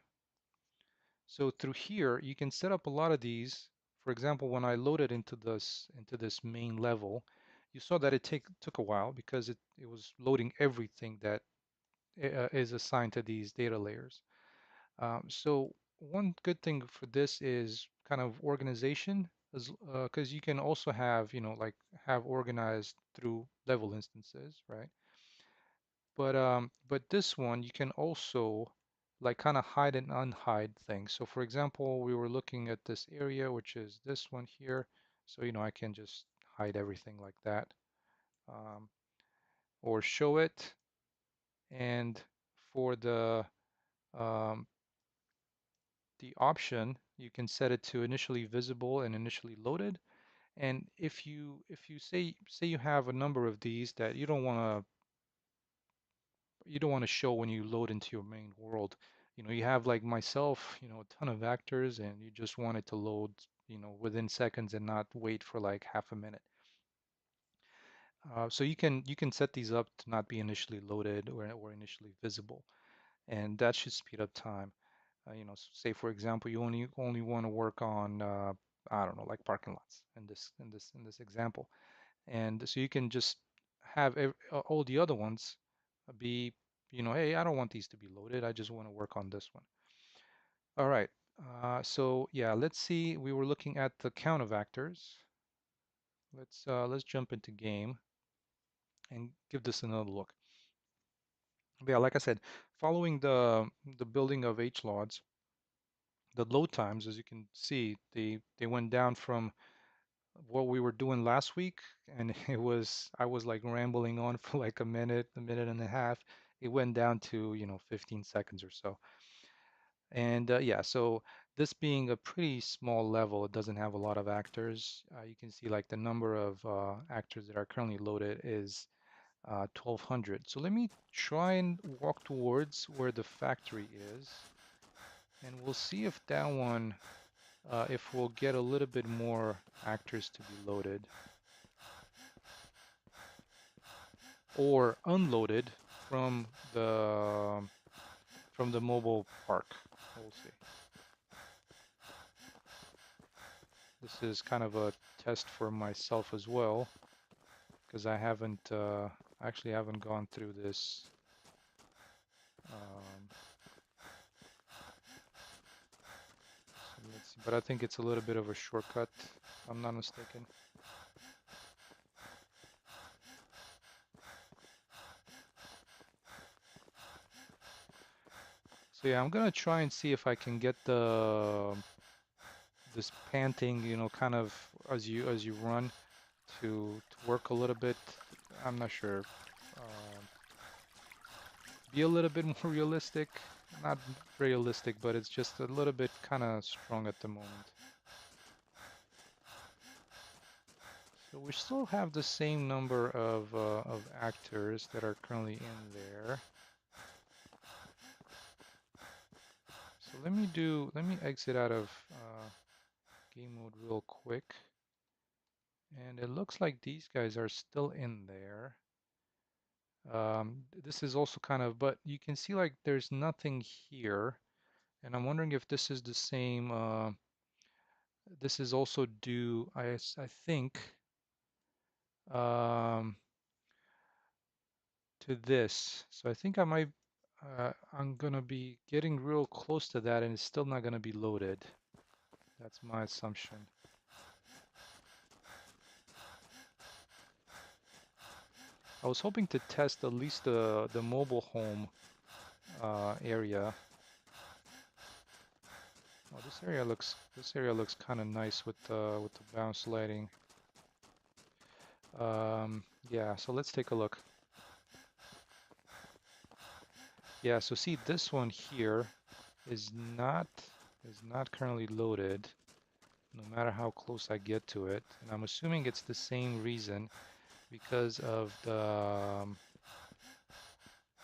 So through here, you can set up a lot of these. For example, when I loaded into this main level, you saw that it took a while because it was loading everything that is assigned to these data layers. So one good thing for this is kind of organization, because you can also have, like have organized through level instances, right? But this one you can also like kind of hide and unhide things. So for example, we were looking at this area, which is this one here. So I can just hide everything like that, um, or show it. And for um, the option, you can set it to initially visible and initially loaded. And if you say you have a number of these that you don't want to show when you load into your main world. You have like myself, a ton of actors, and you just want it to load, within seconds and not wait for like half a minute. So you can set these up to not be initially loaded or initially visible, and that should speed up time. Say for example, you only want to work on I don't know, like parking lots in this example, and so you can just have all the other ones be, hey, I don't want these to be loaded. I just want to work on this one. All right. So yeah, let's see. We were looking at the count of actors. Let's jump into game and give this another look. Yeah, like I said, following the building of HLODs, the load times, as you can see, they went down from what we were doing last week, and I was like rambling on for like a minute and a half. It went down to 15 seconds or so. And yeah, so this being a pretty small level, it doesn't have a lot of actors. You can see like the number of actors that are currently loaded is 1200. So let me try and walk towards where the factory is, and we'll see if that one, if we'll get a little bit more actors to be loaded or unloaded from the mobile park. We'll see. This is kind of a test for myself as well, because I actually haven't gone through this. So let's see, but I think it's a little bit of a shortcut, if I'm not mistaken. So yeah, I'm gonna try and see if I can get this panting, kind of as you run to work a little bit. I'm not sure. Um, be a little bit more realistic. Not realistic, but it's just a little bit kind of strong at the moment. So we still have the same number of actors that are currently in there. So let me exit out of game mode real quick. And it looks like these guys are still in there. this is also kind of, but you can see like there's nothing here. And I'm wondering if this is the same, this is also due, I think, um, to this. So I think I'm gonna be getting real close to that and it's still not gonna be loaded. That's my assumption. I was hoping to test at least the mobile home area. Oh, this area looks kind of nice with the bounce lighting. Yeah, so let's take a look. Yeah, so see this one here is not currently loaded, no matter how close I get to it. And I'm assuming it's the same reason because of the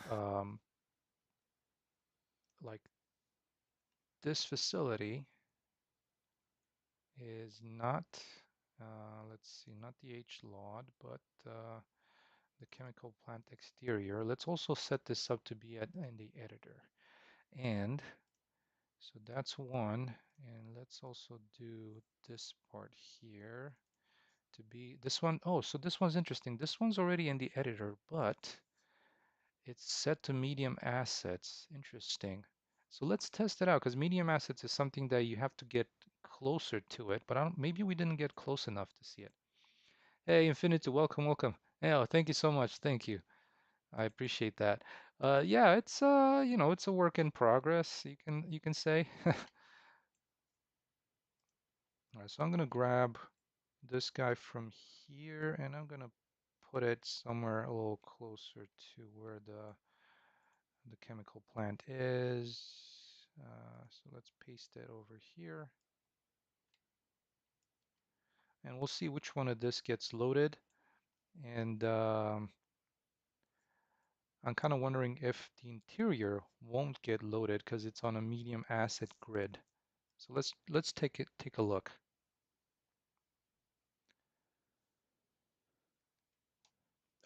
um, like this facility is not let's see, not the HLOD, but the chemical plant exterior. Let's also set this up to be in the editor. And so that's one. And let's also do this part here to be this one. Oh, so this one's interesting. This one's already in the editor, but it's set to medium assets. Interesting. So let's test it out because medium assets is something that you have to get closer to it, but I don't, maybe we didn't get close enough to see it. Hey, Infinity, welcome, welcome. Hey, oh, thank you so much. Thank you. I appreciate that. Yeah, it's you know, it's a work in progress, you can say. All right, so I'm gonna grab this guy from here and I'm gonna put it somewhere a little closer to where the chemical plant is. So let's paste it over here and we'll see which one of this gets loaded. And I'm kind of wondering if the interior won't get loaded because it's on a medium asset grid. So let's take a look.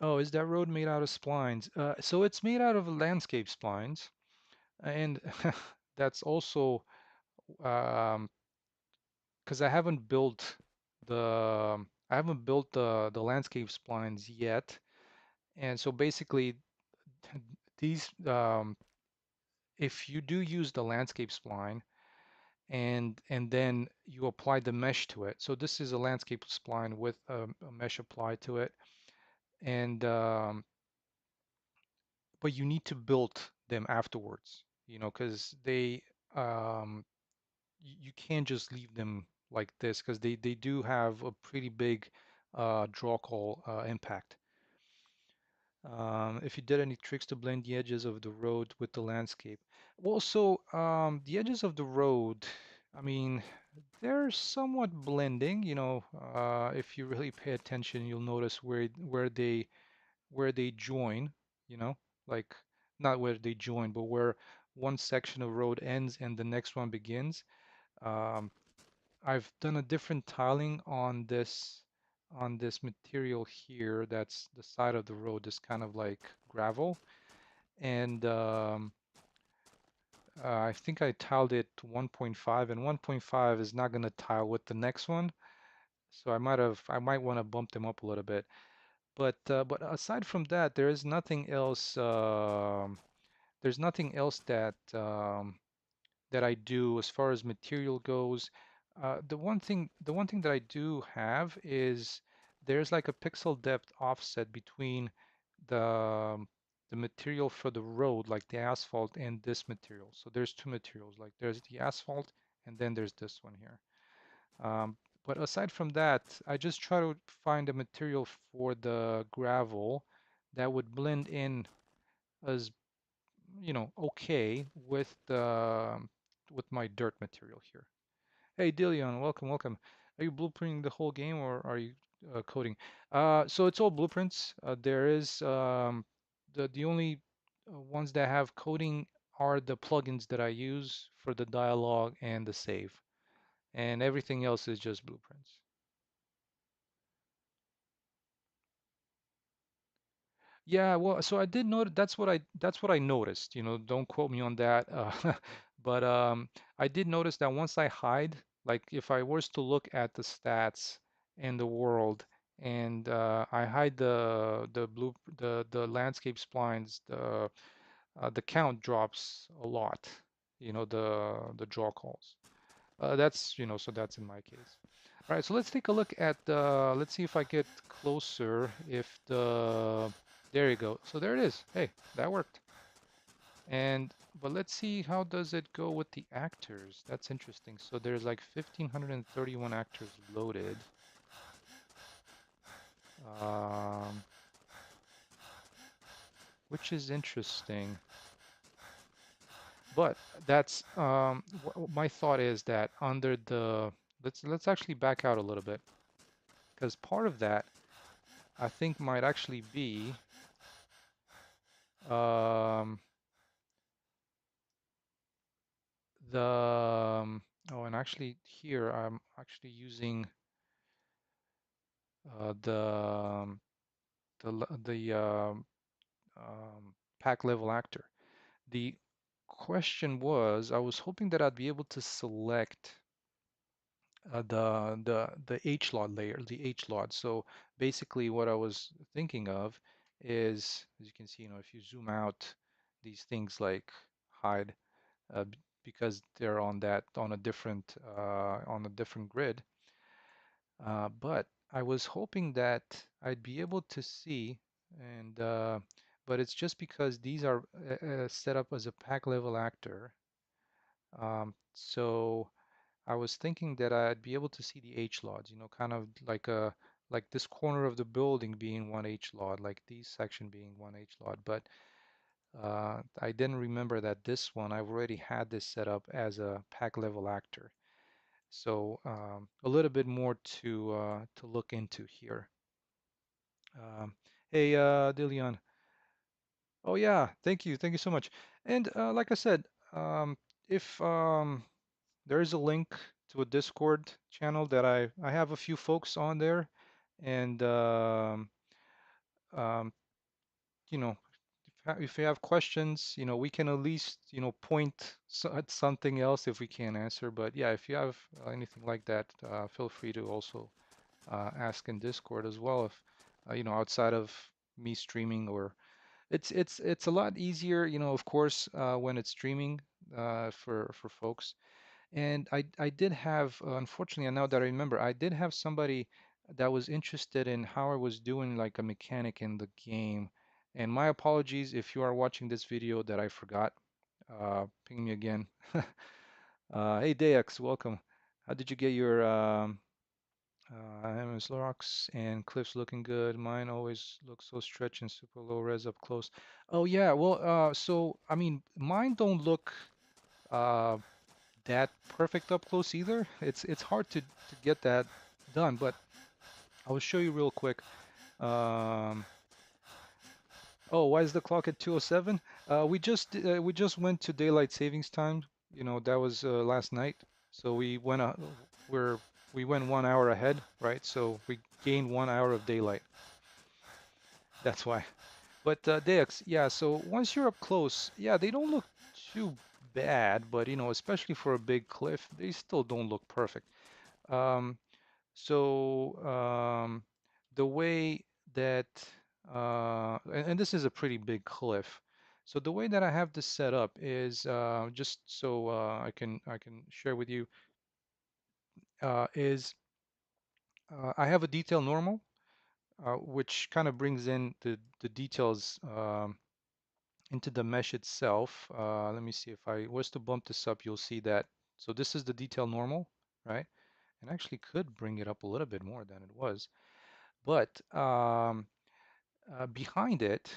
Oh, is that road made out of splines? So it's made out of landscape splines, and that's also because I haven't built the landscape splines yet, and so basically these if you do use the landscape spline and then you apply the mesh to it. So this is a landscape spline with a mesh applied to it, and but you need to build them afterwards, you know, because um, you can't just leave them like this because they do have a pretty big draw call impact. If you did any tricks to blend the edges of the road with the landscape. Well, so the edges of the road, I mean, they're somewhat blending, you know, if you really pay attention, you'll notice where they join, you know, like not where they join, but where one section of road ends and the next one begins. Um, I've done a different tiling on this material here. That's the side of the road, this kind of like gravel, and I think I tiled it 1.5, and 1.5 is not going to tile with the next one. So I might want to bump them up a little bit. But aside from that, there is nothing else. There's nothing else that I do as far as material goes. The one thing that I do have is there's like a pixel depth offset between the the material for the road, like the asphalt, and this material. So there's two materials, like there's the asphalt, and then there's this one here. But aside from that, I just try to find a material for the gravel that would blend in as, you know, okay with my dirt material here. Hey, Dilion, welcome, welcome. Are you blueprinting the whole game or are you coding? So it's all blueprints. There is the only ones that have coding are the plugins that I use for the dialogue and the save, and everything else is just blueprints. Yeah, well, so I did note that's what I noticed. Don't quote me on that. But I did notice that once I hide, like if I was to look at the stats in the world and I hide the landscape splines, the count drops a lot. The draw calls. So that's in my case. All right, so let's take a look at let's see if I get closer if there you go. So there it is. Hey, that worked. But let's see how does it go with the actors. That's interesting. So there's like 1,531 actors loaded. Um, which is interesting. But that's my thought is that under the let's actually back out a little bit because part of that I think might actually be um, the oh, and actually here I'm actually using the pack level actor. The question was I was hoping that I'd be able to select the HLOD layer, the HLOD. So basically, what I was thinking of is, as you can see, if you zoom out, these things like hide because they're on a different grid. But I was hoping that I'd be able to see, and but it's just because these are set up as a pack level actor. So I was thinking that I'd be able to see the HLODs, kind of like this corner of the building being one HLOD, like these section being one HLOD. But I didn't remember that this one, I've already had this set up as a pack level actor. So a little bit more to look into here. Um, hey, Dilian. Oh yeah, thank you so much. And like I said, um, if there is a link to a Discord channel that I have a few folks on there, and um, you know, if you have questions, we can at least point at something else if we can't answer. But yeah, if you have anything like that, feel free to also ask in Discord as well. If outside of me streaming, or it's a lot easier, of course, when it's streaming for folks. And I did have, unfortunately, now that I remember, I did have somebody that was interested in how I was doing like a mechanic in the game. And my apologies if you are watching this video that I forgot. Ping me again. Hey, Dex, welcome. How did you get your MS Lorox and Cliff's looking good. Mine always looks so stretched and super low res up close. Oh yeah, well, so I mean, mine don't look uh, that perfect up close either. It's hard to get that done, but I will show you real quick. Um, oh, why is the clock at 2:07? We just went to daylight savings time. That was last night. So we're we went 1 hour ahead, right? So we gained 1 hour of daylight. That's why. But Dex, yeah. So once you're up close, yeah, they don't look too bad, but especially for a big cliff, they still don't look perfect. Um, so the way that and this is a pretty big cliff. So the way that I have this set up is just so I can share with you is I have a detail normal, which kind of brings in the details into the mesh itself. Let me see if I was to bump this up, you'll see that. So this is the detail normal, right? And actually could bring it up a little bit more than it was. But behind it,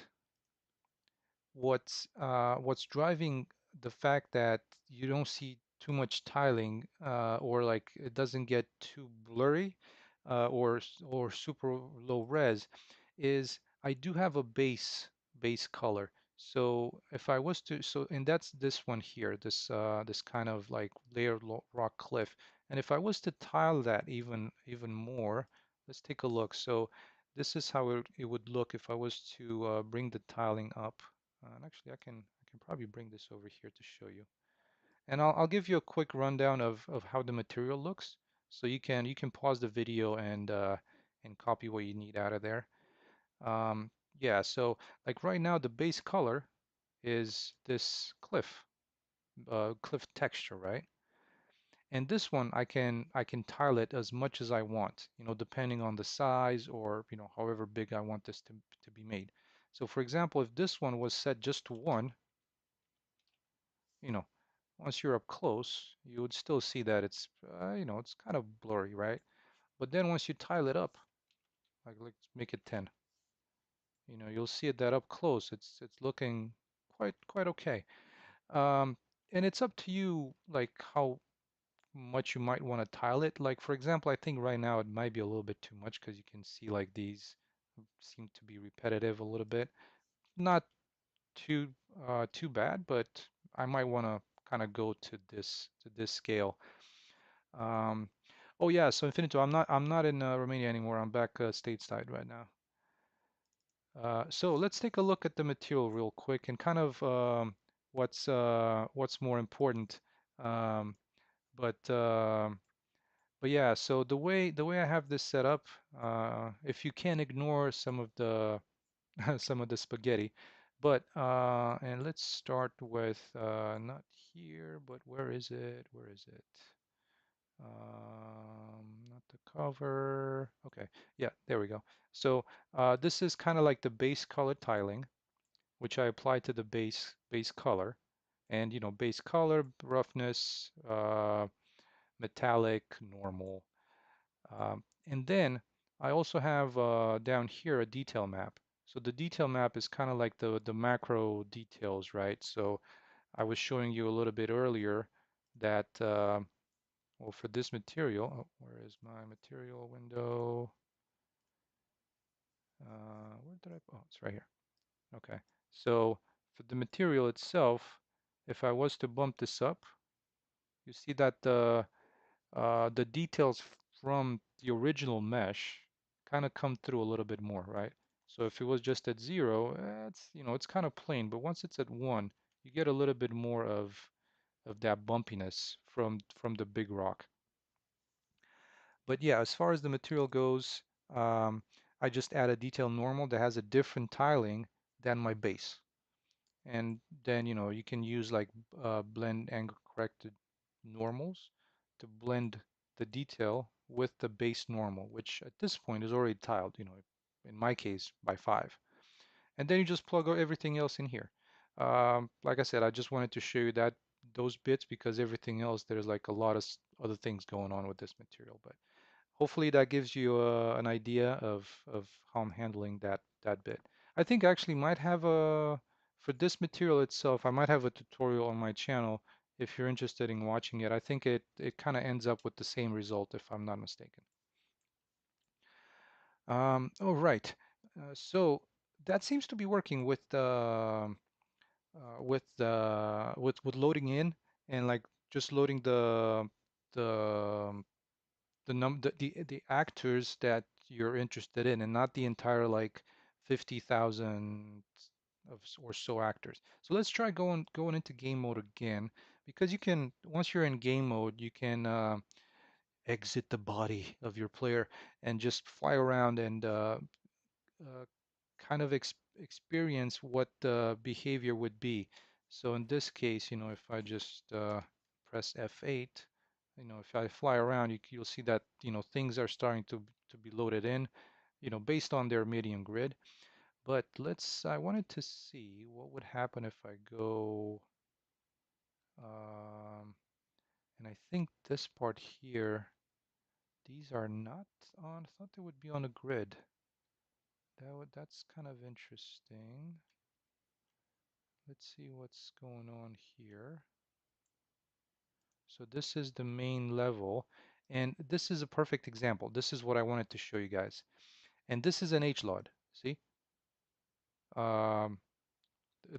what's driving the fact that you don't see too much tiling or like it doesn't get too blurry or super low res is I do have a base color. So if I was to and that's this one here, this kind of like layered rock cliff. And if I was to tile that even more, let's take a look. So this is how it would look if I was to bring the tiling up. And actually, I can probably bring this over here to show you. And I'll give you a quick rundown of how the material looks, so you can pause the video and copy what you need out of there. Um, yeah, so like right now, the base color is this cliff texture, right? And this one, I can tile it as much as I want, depending on the size or, however big I want this to be made. So for example, if this one was set just to one, you know, once you're up close, you would still see that it's kind of blurry, right? But then once you tile it up, like let's make it 10, you'll see it that up close, it's looking quite okay. Um, and it's up to you, like how much you might want to tile it. Like for example, I think right now it might be a little bit too much because you can see like these seem to be repetitive a little bit. Not too bad, but I might want to kind of go to this scale. Um, oh yeah, so Infinito, I'm not in Romania anymore. I'm back stateside right now. So let's take a look at the material real quick and kind of what's more important. Um, but But yeah, so the way I have this set up, if you can ignore some of the some of the spaghetti, but and let's start with not here, but where is it? Where is it? Not the cover. Okay, yeah, there we go. So this is kind of like the base color tiling, which I apply to the base color, and base color, roughness, metallic, normal. And then I also have down here a detail map. So the detail map is kind of like the macro details, right? So I was showing you a little bit earlier that, well, for this material, oh, where is my material window? Where did I, oh, it's right here. Okay. So for the material itself, if I was to bump this up, you see that the details from the original mesh kind of come through a little bit more, right? So if it was just at 0, it's kind of plain, but once it's at 1, you get a little bit more of that bumpiness from the big rock. But yeah, as far as the material goes, I just add a detail normal that has a different tiling than my base. And then, you can use like blend angle corrected normals to blend the detail with the base normal, which at this point is already tiled, in my case by 5. And then you just plug everything else in here. Like I said, I just wanted to show you those bits because everything else, there's like a lot of other things going on with this material. But hopefully that gives you an idea of how I'm handling that bit. I think I actually might have for this material itself, I might have a tutorial on my channel if you're interested in watching it. I think it kind of ends up with the same result if I'm not mistaken. All right. So that seems to be working with loading in and like just loading the the actors that you're interested in and not the entire like 50,000 or so actors. So let's try going into game mode again because you can once you're in game mode you can exit the body of your player and just fly around and uh, kind of experience what the behavior would be. So in this case, if I just press F8, if I fly around, you'll see that, things are starting to be loaded in, based on their medium grid. But I wanted to see what would happen if I go, um, and I think this part here, these are not on, I thought they would be on a grid. That's kind of interesting. Let's see what's going on here. So this is the main level, and this is a perfect example. This is what I wanted to show you guys. And this is an HLOD, see? Um,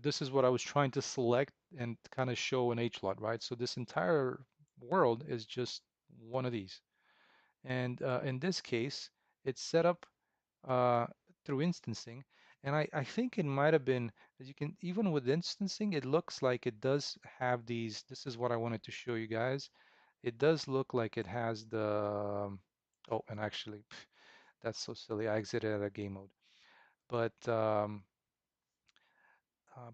this is what I was trying to select and kind of show an HLOD, right? So this entire world is just one of these. And in this case, it's set up uh, through instancing. And I think it might have been, as you can, even with instancing, it looks like it does have these. This is what I wanted to show you guys. It does look like it has the, oh, and actually, that's so silly. I exited out of game mode. But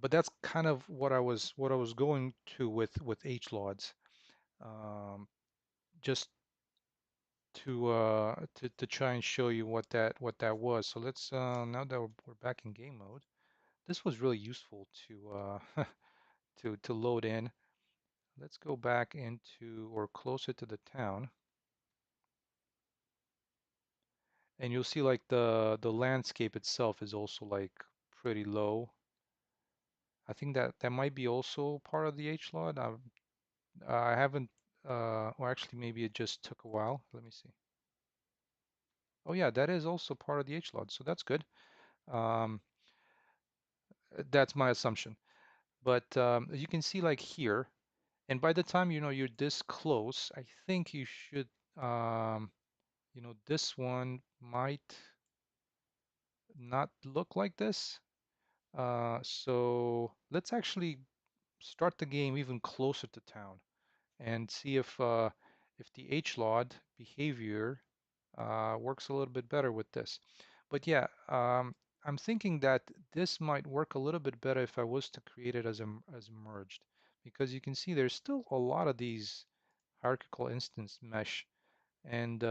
that's kind of what I was going to with HLODs, um, just to try and show you what that was. So let's now that we're back in game mode, this was really useful to to load in. Let's go back into or closer to the town, and you'll see like the landscape itself is also like pretty low. I think that might be also part of the HLOD. I haven't, or actually maybe it just took a while. Let me see. Oh yeah, that is also part of the HLOD, so that's good. Um, that's my assumption. But you can see like here, and by the time you know you're this close, I think you should, this one might not look like this. So let's actually start the game even closer to town and see if the HLOD behavior works a little bit better with this. But yeah, I'm thinking that this might work a little bit better if I was to create it as merged, because you can see there's still a lot of these hierarchical instance mesh. And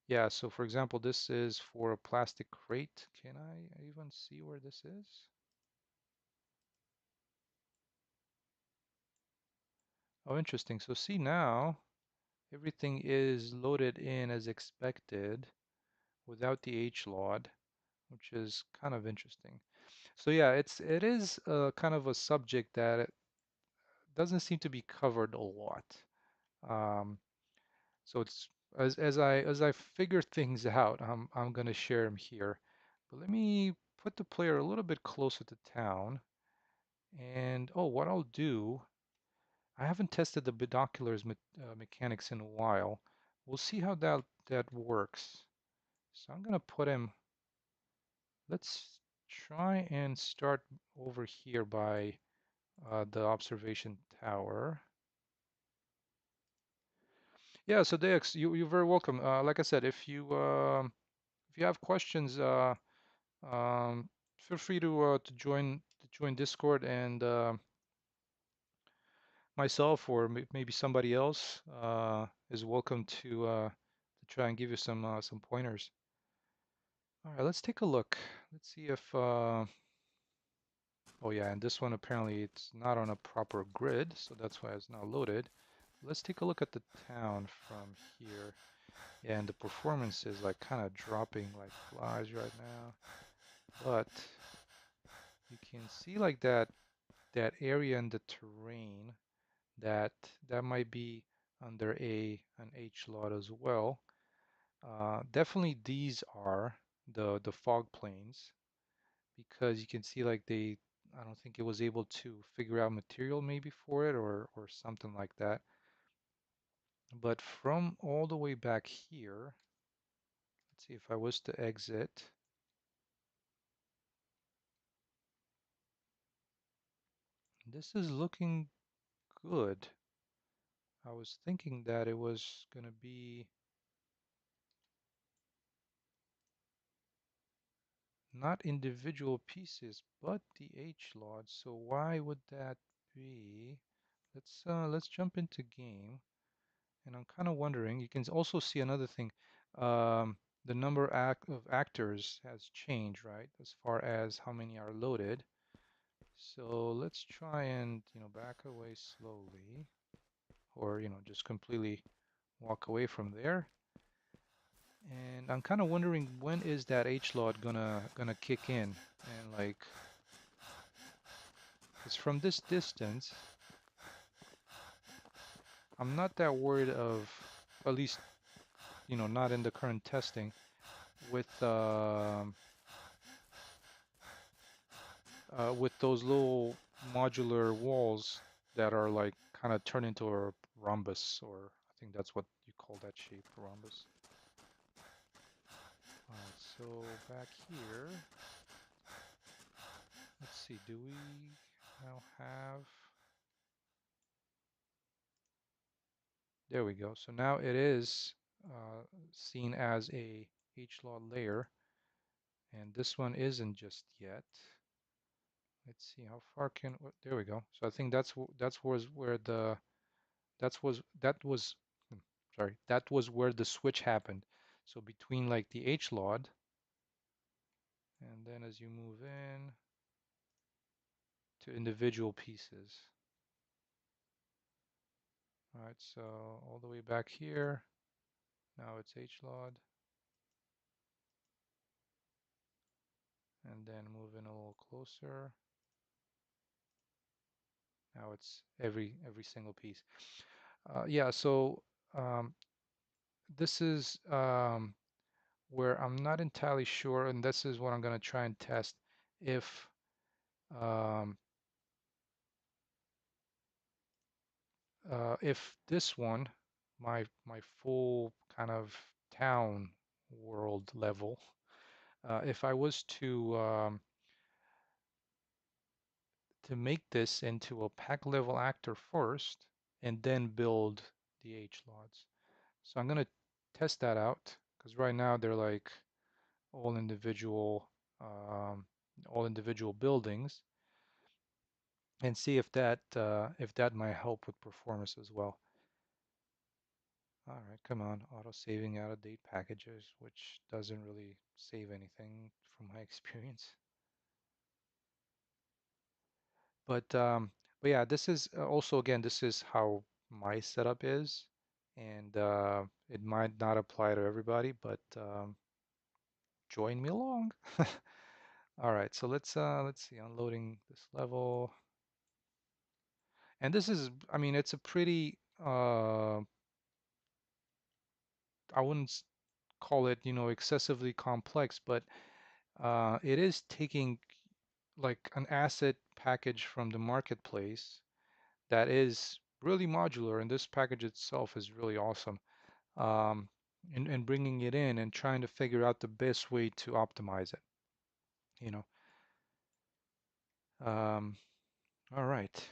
yeah, so for example, this is for a plastic crate. Can I even see where this is? Oh, interesting. So see now, everything is loaded in as expected without the HLOD, which is kind of interesting. So yeah, it is kind of a subject that it doesn't seem to be covered a lot. Um, so it's as I figure things out, I'm gonna share them here. But let me put the player a little bit closer to town. And oh, what I'll do, I haven't tested the binoculars mechanics in a while. We'll see how that works. So I'm gonna put him. Let's try and start over here by the observation tower. Yeah, so Dex, you're very welcome. Like I said, if you have questions, feel free to join Discord, and myself or maybe somebody else is welcome to try and give you some pointers. All right, let's take a look. Let's see if oh yeah, and this one apparently it's not on a proper grid, so that's why it's not loaded. Let's take a look at the town from here. Yeah, and the performance is like kind of dropping like flies right now. But you can see like that area in the terrain that that might be under an H lot as well. Definitely these are the fog planes, because you can see like I don't think it was able to figure out material maybe for it or something like that. But from all the way back here, let's see if I was to exit. This is looking good. I was thinking that it was going to be not individual pieces, but the HLOD. So why would that be? Let's jump into game. And I'm kind of wondering, you can also see another thing. The number of actors has changed, right? As far as how many are loaded. So let's try and, back away slowly, or, just completely walk away from there. And I'm kind of wondering, when is that HLOD gonna kick in? And like, because from this distance, I'm not that worried of, at least, not in the current testing, with those little modular walls that are like kind of turn into a rhombus, or I think that's what you call that shape, rhombus. so back here, let's see, do we now have, there we go. So now it is seen as a HLOD layer, and this one isn't just yet. Let's see how far can, there we go. So I think that's was where the, that was, sorry, that was where the switch happened. So between like the HLOD, and then as you move in to individual pieces. All right, so all the way back here, now it's HLOD, and then move in a little closer. Now it's every single piece. Yeah, so um, this is where I'm not entirely sure, and this is what I'm going to try and test if um, if this one, my full kind of town world level, if I was to make this into a pack level actor first and then build the HLODs. So I'm going to test that out because right now they're like all individual um, all individual buildings, and see if that might help with performance as well. All right, come on, auto saving out of date packages, which doesn't really save anything from my experience. But um, but yeah, this is also again, this is how my setup is, and it might not apply to everybody, but join me along. All right, so let's see, unloading this level. And this is, I mean, it's a pretty, I wouldn't call it, excessively complex, but it is taking like an asset package from the marketplace that is really modular, and this package itself is really awesome. Um, and bringing it in and trying to figure out the best way to optimize it, you know. Um, all right.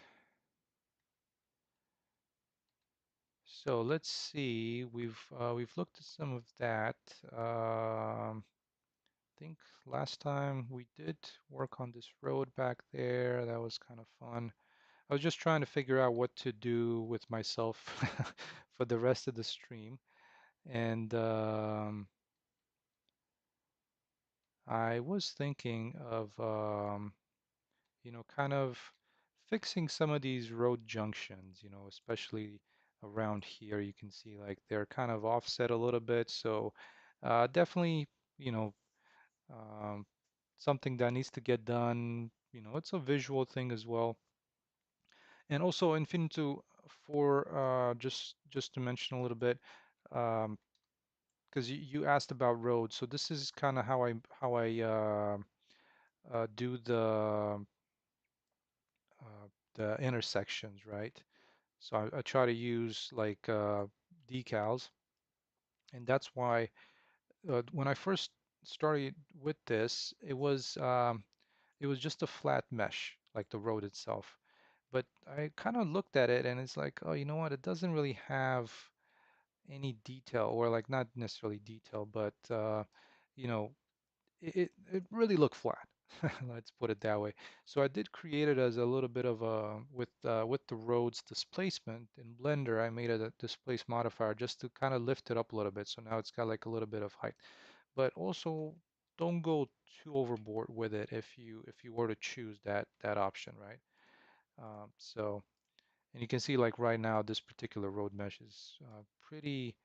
So let's see. We've looked at some of that. I think last time we did work on this road back there. That was kind of fun. I was just trying to figure out what to do with myself for the rest of the stream. And I was thinking of, kind of fixing some of these road junctions, especially around here. You can see like they're kind of offset a little bit. So definitely, you know, um, something that needs to get done. It's a visual thing as well. And also Infinito for just to mention a little bit, because you asked about roads. So this is kind of how I do the intersections, right? So I try to use like decals, and that's why when I first started with this, it was just a flat mesh, like the road itself. But I kind of looked at it and it's like, oh, you know what? It doesn't really have any detail, or like not necessarily detail, but you know, it really looked flat. Let's put it that way. So I did create it as a little bit of a with the roads displacement in Blender. I made it a displace modifier just to kind of lift it up a little bit. So now it's got like a little bit of height. But also don't go too overboard with it if you were to choose that option, right? So and you can see like right now this particular road mesh is pretty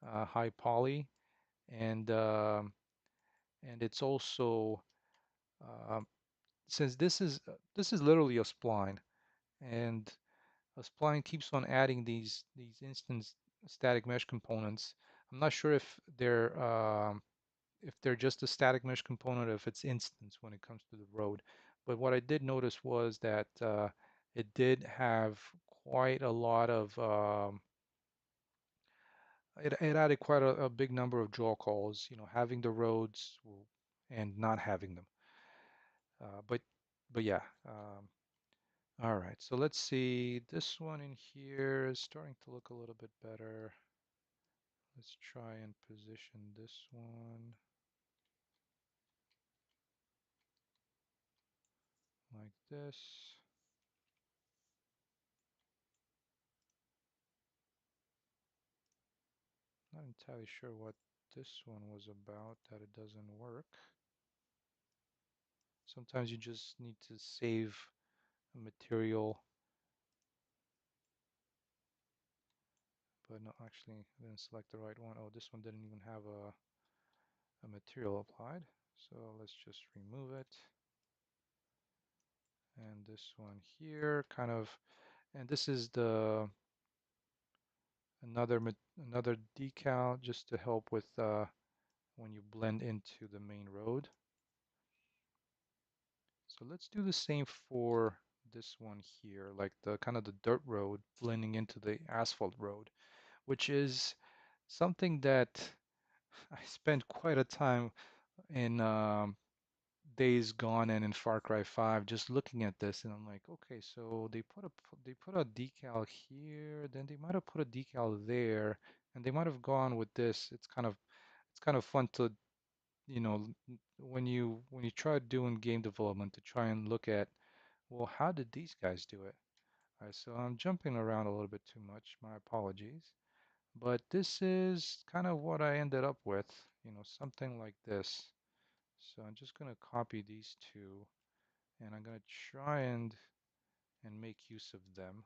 high poly, and it's also um, since this is literally a spline, and a spline keeps on adding these instance static mesh components. I'm not sure if they're just a static mesh component or if it's instance when it comes to the road. But what I did notice was that it did have quite a lot of it added quite a big number of draw calls, having the roads and not having them. But yeah. All right, so let's see. This one in here is starting to look a little bit better. Let's try and position this one like this. Not entirely sure what this one was about, that it doesn't work. Sometimes you just need to save a material, but no, actually, I didn't select the right one. Oh, this one didn't even have a material applied. So let's just remove it. And this one here kind of, and this is the another decal just to help with when you blend into the main road. So let's do the same for this one here, like the kind of the dirt road blending into the asphalt road, which is something that I spent quite a time in Days Gone and in Far Cry 5 just looking at this, and I'm like, okay, so they put a decal here, then they might have put a decal there, and they might have gone with this. It's kind of fun to, when you try doing game development to try and look at, well, how did these guys do it? All right, so I'm jumping around a little bit too much. My apologies. But this is kind of what I ended up with, something like this. So I'm just going to copy these two, and I'm going to try and make use of them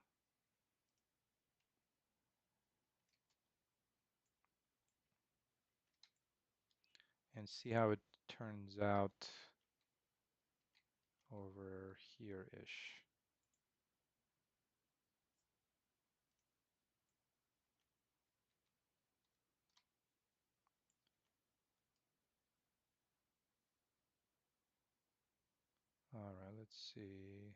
and see how it turns out over here-ish. All right, let's see.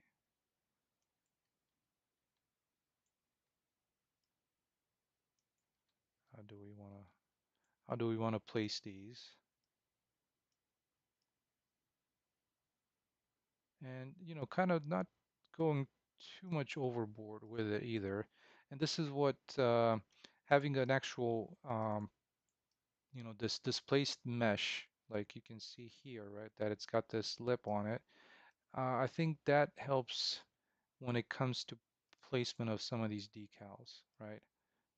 How do we want to how do we want to place these? And, kind of not going too much overboard with it either. And this is what having an actual this displaced mesh, like you can see here, right, that it's got this lip on it. I think that helps when it comes to placement of some of these decals, right?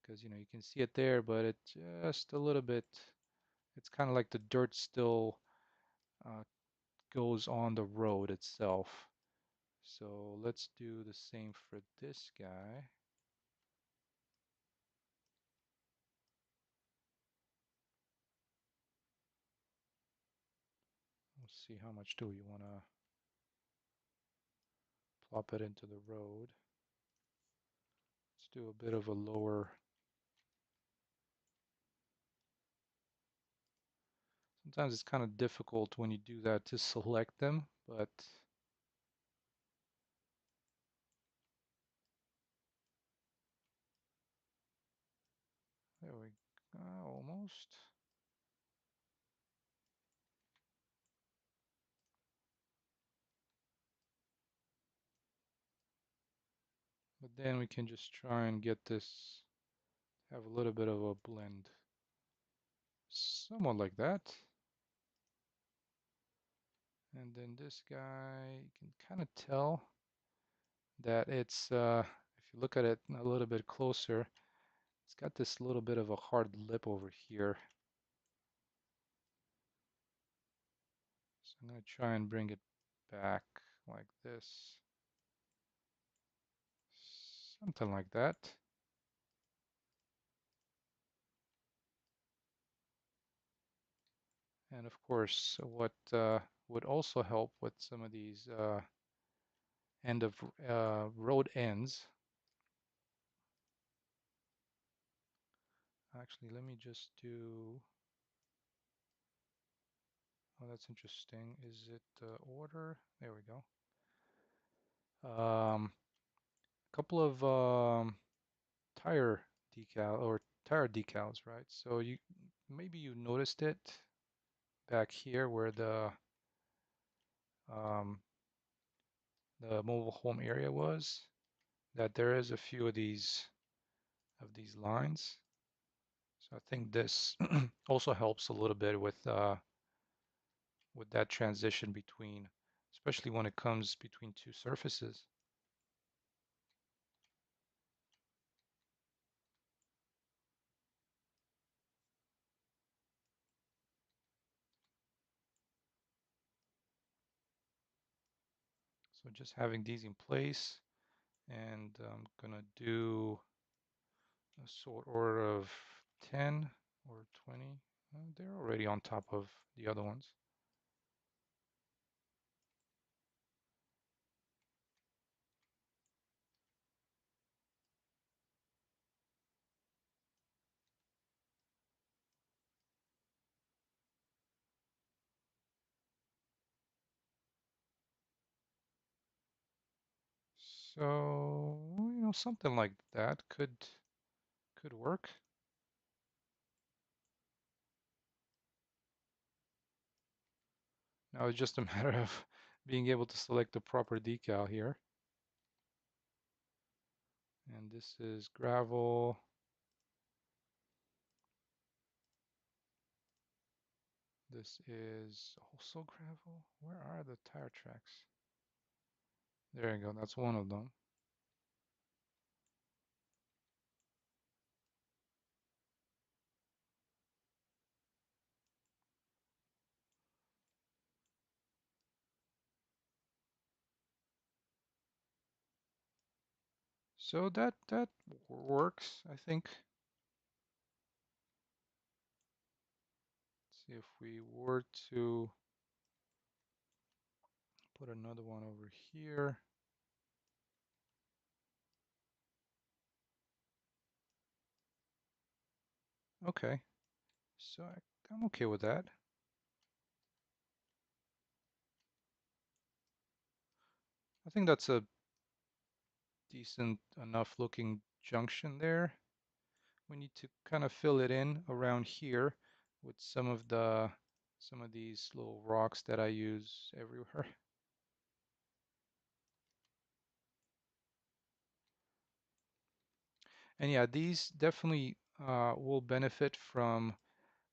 Because you can see it there, but it just a little bit, it's kind of like the dirt still uh, goes on the road itself. So let's do the same for this guy. Let's see, how much do we want to plop it into the road? Let's do a bit of a lower. Sometimes it's kind of difficult when you do that to select them, but there we go, almost. But then we can just try and get this, have a little bit of a blend. Somewhat like that. And then this guy, you can kind of tell that it's, if you look at it a little bit closer, it's got this little bit of a hard lip over here. So I'm going to try and bring it back like this. Something like that. And of course, what would also help with some of these end of road ends. Actually, let me just do. Oh, that's interesting. Is it order? There we go. A couple of tire decal or tire decals, right? So you maybe you noticed it back here where um, the mobile home area was, that there is a few of these lines. So I think this also helps a little bit with that transition between, especially when it comes between two surfaces. So just having these in place, and I'm gonna do a sort order of 10 or 20. They're already on top of the other ones. So, something like that could work. Now it's just a matter of being able to select the proper decal here. And this is gravel. This is also gravel. Where are the tire tracks? There you go. That's one of them. So that works, I think. Let's see if we were to put another one over here. Okay, so I'm okay with that. I think that's a decent enough looking junction there. We need to kind of fill it in around here with some of these little rocks that I use everywhere. And yeah, these definitely will benefit from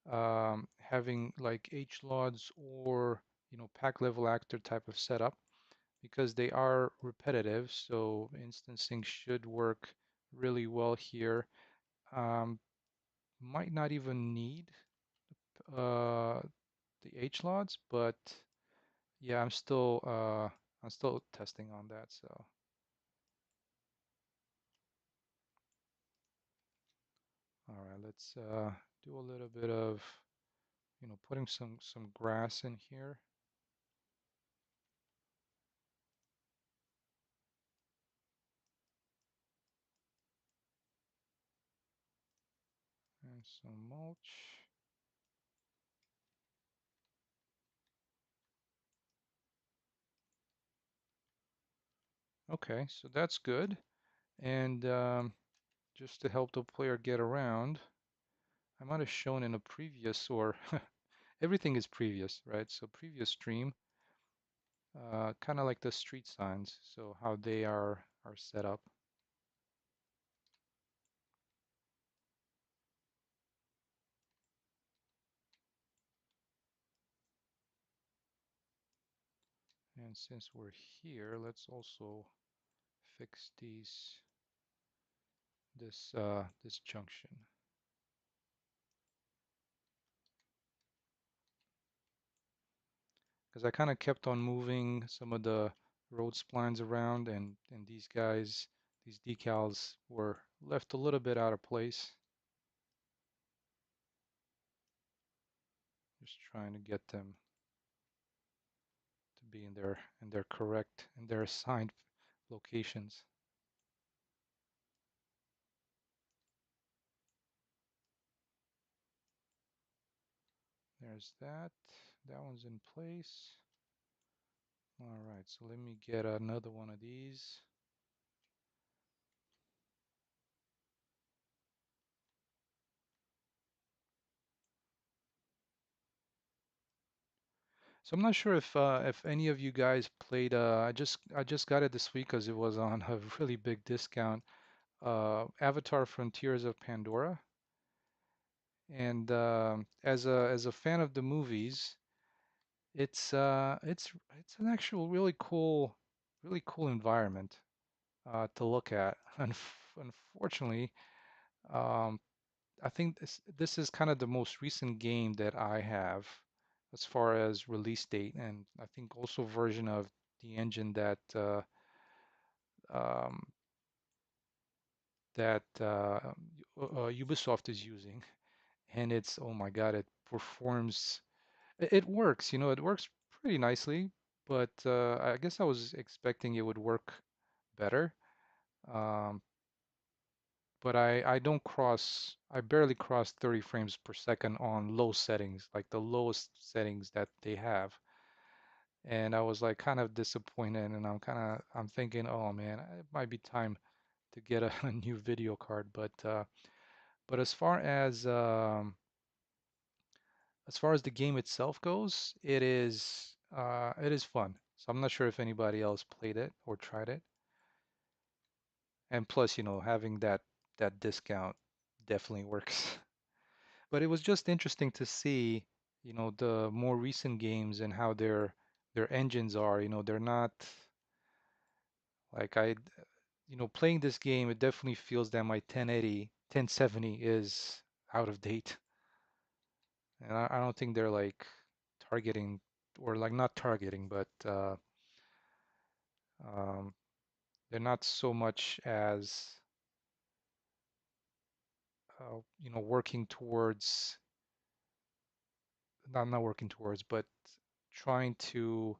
having like HLODs or pack level actor type of setup, because they are repetitive. So instancing should work really well here. Um, might not even need uh, the HLODs, but yeah, I'm still testing on that. So all right, let's do a little bit of putting some grass in here. And some mulch. Okay, so that's good. And just to help the player get around, I might have shown in a previous, or everything is previous, right? So previous stream, kind of like the street signs, so how they are set up. And since we're here, let's also fix this junction, because I kind of kept on moving some of the road splines around, and these decals were left a little bit out of place. Just trying to get them to be in their assigned locations. There's that. That one's in place. All right, so let me get another one of these. So I'm not sure if any of you guys played. I just got it this week because it was on a really big discount. Avatar: Frontiers of Pandora. And as a fan of the movies, it's an actual really cool environment to look at. Unfortunately, um, I think this is kind of the most recent game that I have as far as release date, and I think also version of the engine um, that Ubisoft is using. And it's, oh my God, it performs. It works, it works pretty nicely, but I guess I was expecting it would work better. Um, but I barely cross 30 frames per second on low settings, like the lowest settings that they have. And I was like kind of disappointed, and I'm thinking, oh man, it might be time to get a, a new video card. But as far as the game itself goes, it is fun. So I'm not sure if anybody else played it or tried it. And plus, having that discount definitely works. But it was just interesting to see, the more recent games and how their engines are. They're not like playing this game, it definitely feels that my 1080, 1070 is out of date. And I don't think they're like targeting or like not targeting, but um, they're not so much as working towards not working towards, but trying to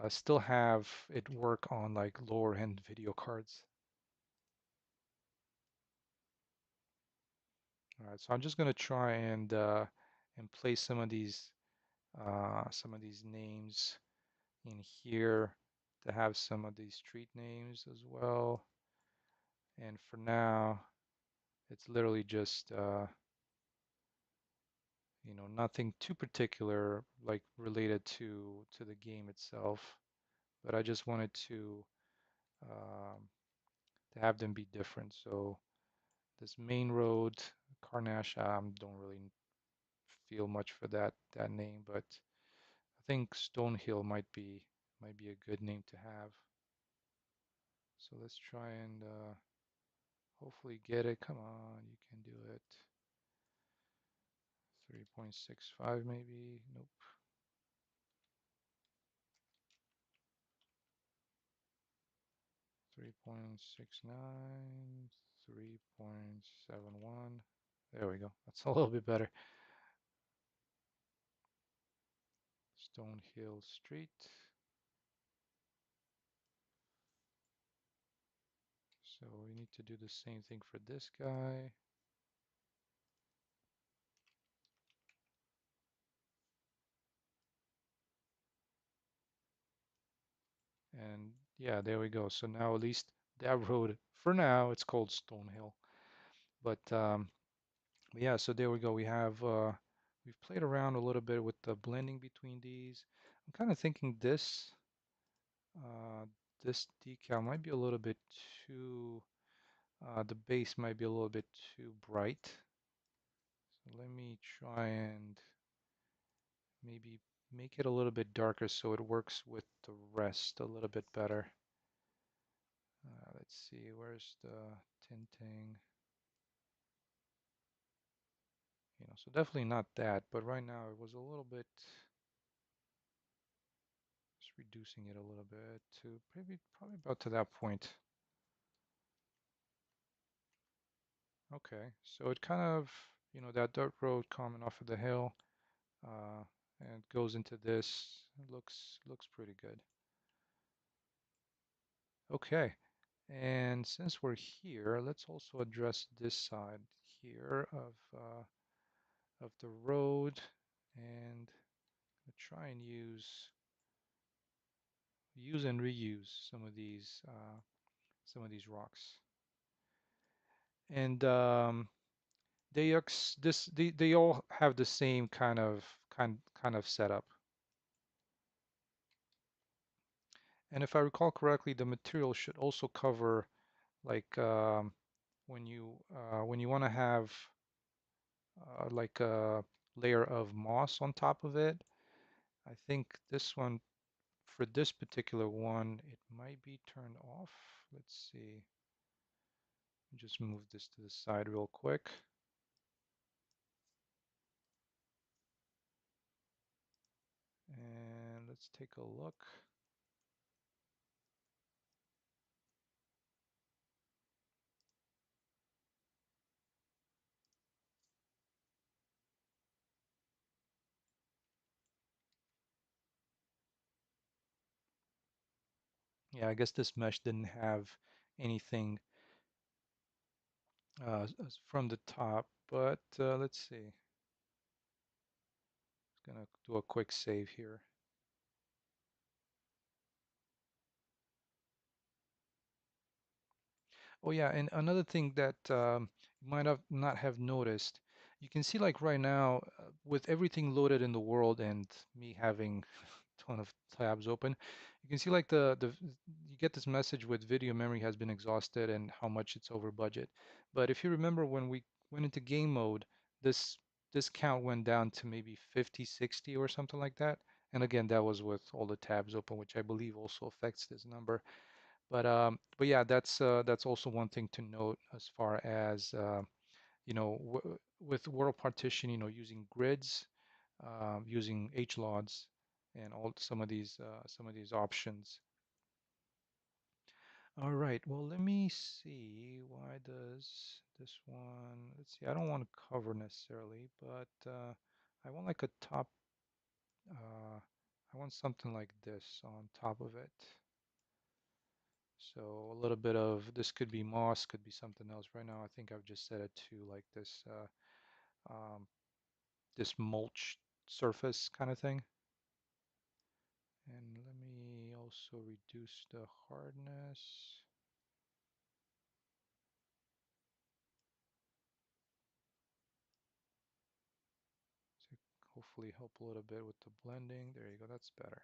still have it work on like lower end video cards. All right, so I'm just gonna try and place some of these names in here to have some of these street names as well. And for now, it's literally just nothing too particular like related to the game itself, but I just wanted um, to have them be different. So this main road, Carnash, don't really feel much for that name, but I think Stonehill might be a good name to have. So let's try and hopefully get it. Come on, you can do it. 3.65 maybe. Nope. 3.69, 3.71. There we go. That's a little bit better. Stonehill Street. So we need to do the same thing for this guy. And yeah, there we go. So now at least that road, for now, it's called Stonehill. But yeah, so there we go. We've played around a little bit with the blending between these. I'm kind of thinking uh, this decal might be a little bit too, the base might be a little bit too bright. So let me try and maybe make it a little bit darker so it works with the rest a little bit better. Let's see, where's the tinting? So definitely not that, but right now it was a little bit, just reducing it a little bit to probably about to that point. Okay, so it kind of, that dirt road coming off of the hill, uh, and goes into this. It looks pretty good. Okay, and since we're here, let's also address this side here of the road, and try and use and reuse some of these rocks. And they all have the same kind of setup. And if I recall correctly, the material should also cover like when you want to have like a layer of moss on top of it. I think this one, for this particular one, it might be turned off. Let's see. Just move this to the side real quick. And let's take a look. Yeah, I guess this mesh didn't have anything from the top, but let's see. Just gonna do a quick save here. Oh yeah, and another thing that you might have not have noticed, you can see like right now with everything loaded in the world and me having a ton of tabs open, you can see like the you get this message with video memory has been exhausted and how much it's over budget. But if you remember when we went into game mode, this this count went down to maybe 50, 60 or something like that. And again, that was with all the tabs open, which I believe also affects this number. But yeah, that's also one thing to note as far as you know with world partition, using grids, using HLODs, and all some of these options. All right, well, let me see. Why does this one? Let's see. I don't want to cover necessarily, but I want like a top. I want something like this on top of it. So a little bit of this could be moss, could be something else. Right now, I think I've just set it to like this mulch surface kind of thing. And let me also reduce the hardness to hopefully help a little bit with the blending. There you go, that's better.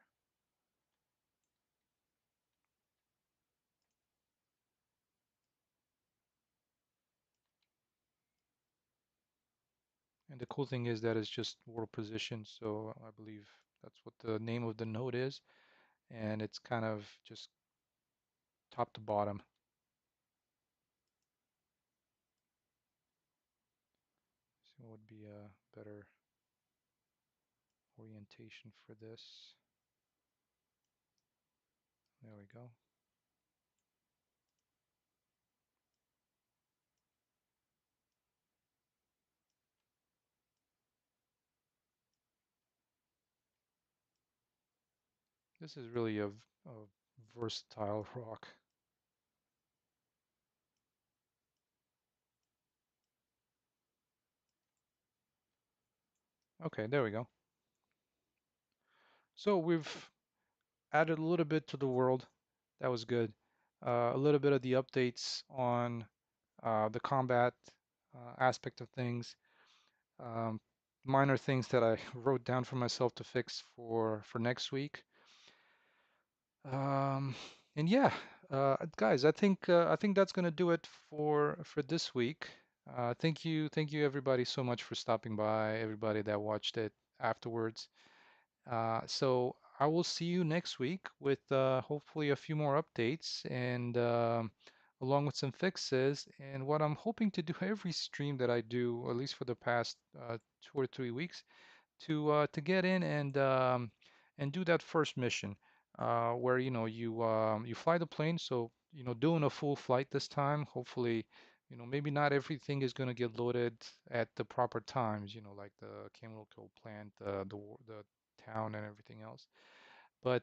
And the cool thing is that it's just world position, so I believe that's what the name of the node is, and it's kind of just top to bottom. So what would be a better orientation for this? There we go. This is really a versatile rock. Okay, there we go. So we've added a little bit to the world. That was good. A little bit of the updates on the combat aspect of things. Um, Minor things that I wrote down for myself to fix for next week. Um, and yeah, guys, I think that's gonna do it for this week. Thank you everybody so much for stopping by, everybody that watched it afterwards. So I will see you next week with hopefully a few more updates and along with some fixes. And what I'm hoping to do every stream that I do, at least for the past 2 or 3 weeks, to get in and do that first mission where you fly the plane. So doing a full flight this time. Hopefully, maybe not everything is going to get loaded at the proper times. Like the chemical plant, the town, and everything else. But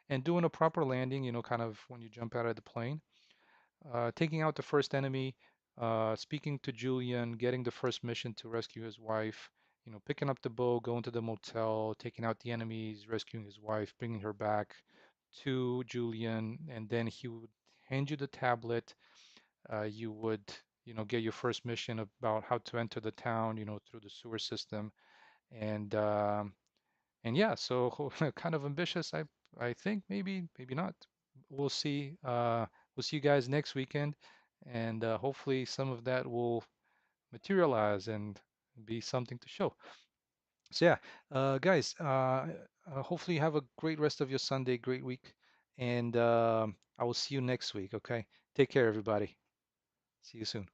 and doing a proper landing. Kind of when you jump out of the plane, taking out the first enemy, speaking to Julian, getting the first mission to rescue his wife, picking up the bow, going to the motel, taking out the enemies, rescuing his wife, bringing her back to Julian, and then he would hand you the tablet. You would, get your first mission about how to enter the town, through the sewer system, and and yeah, so kind of ambitious. I think maybe not. We'll see. We'll see you guys next weekend, and hopefully some of that will materialize and be something to show. So yeah, guys, hopefully you have a great rest of your Sunday, great week, and I will see you next week. Okay, take care, everybody. See you soon.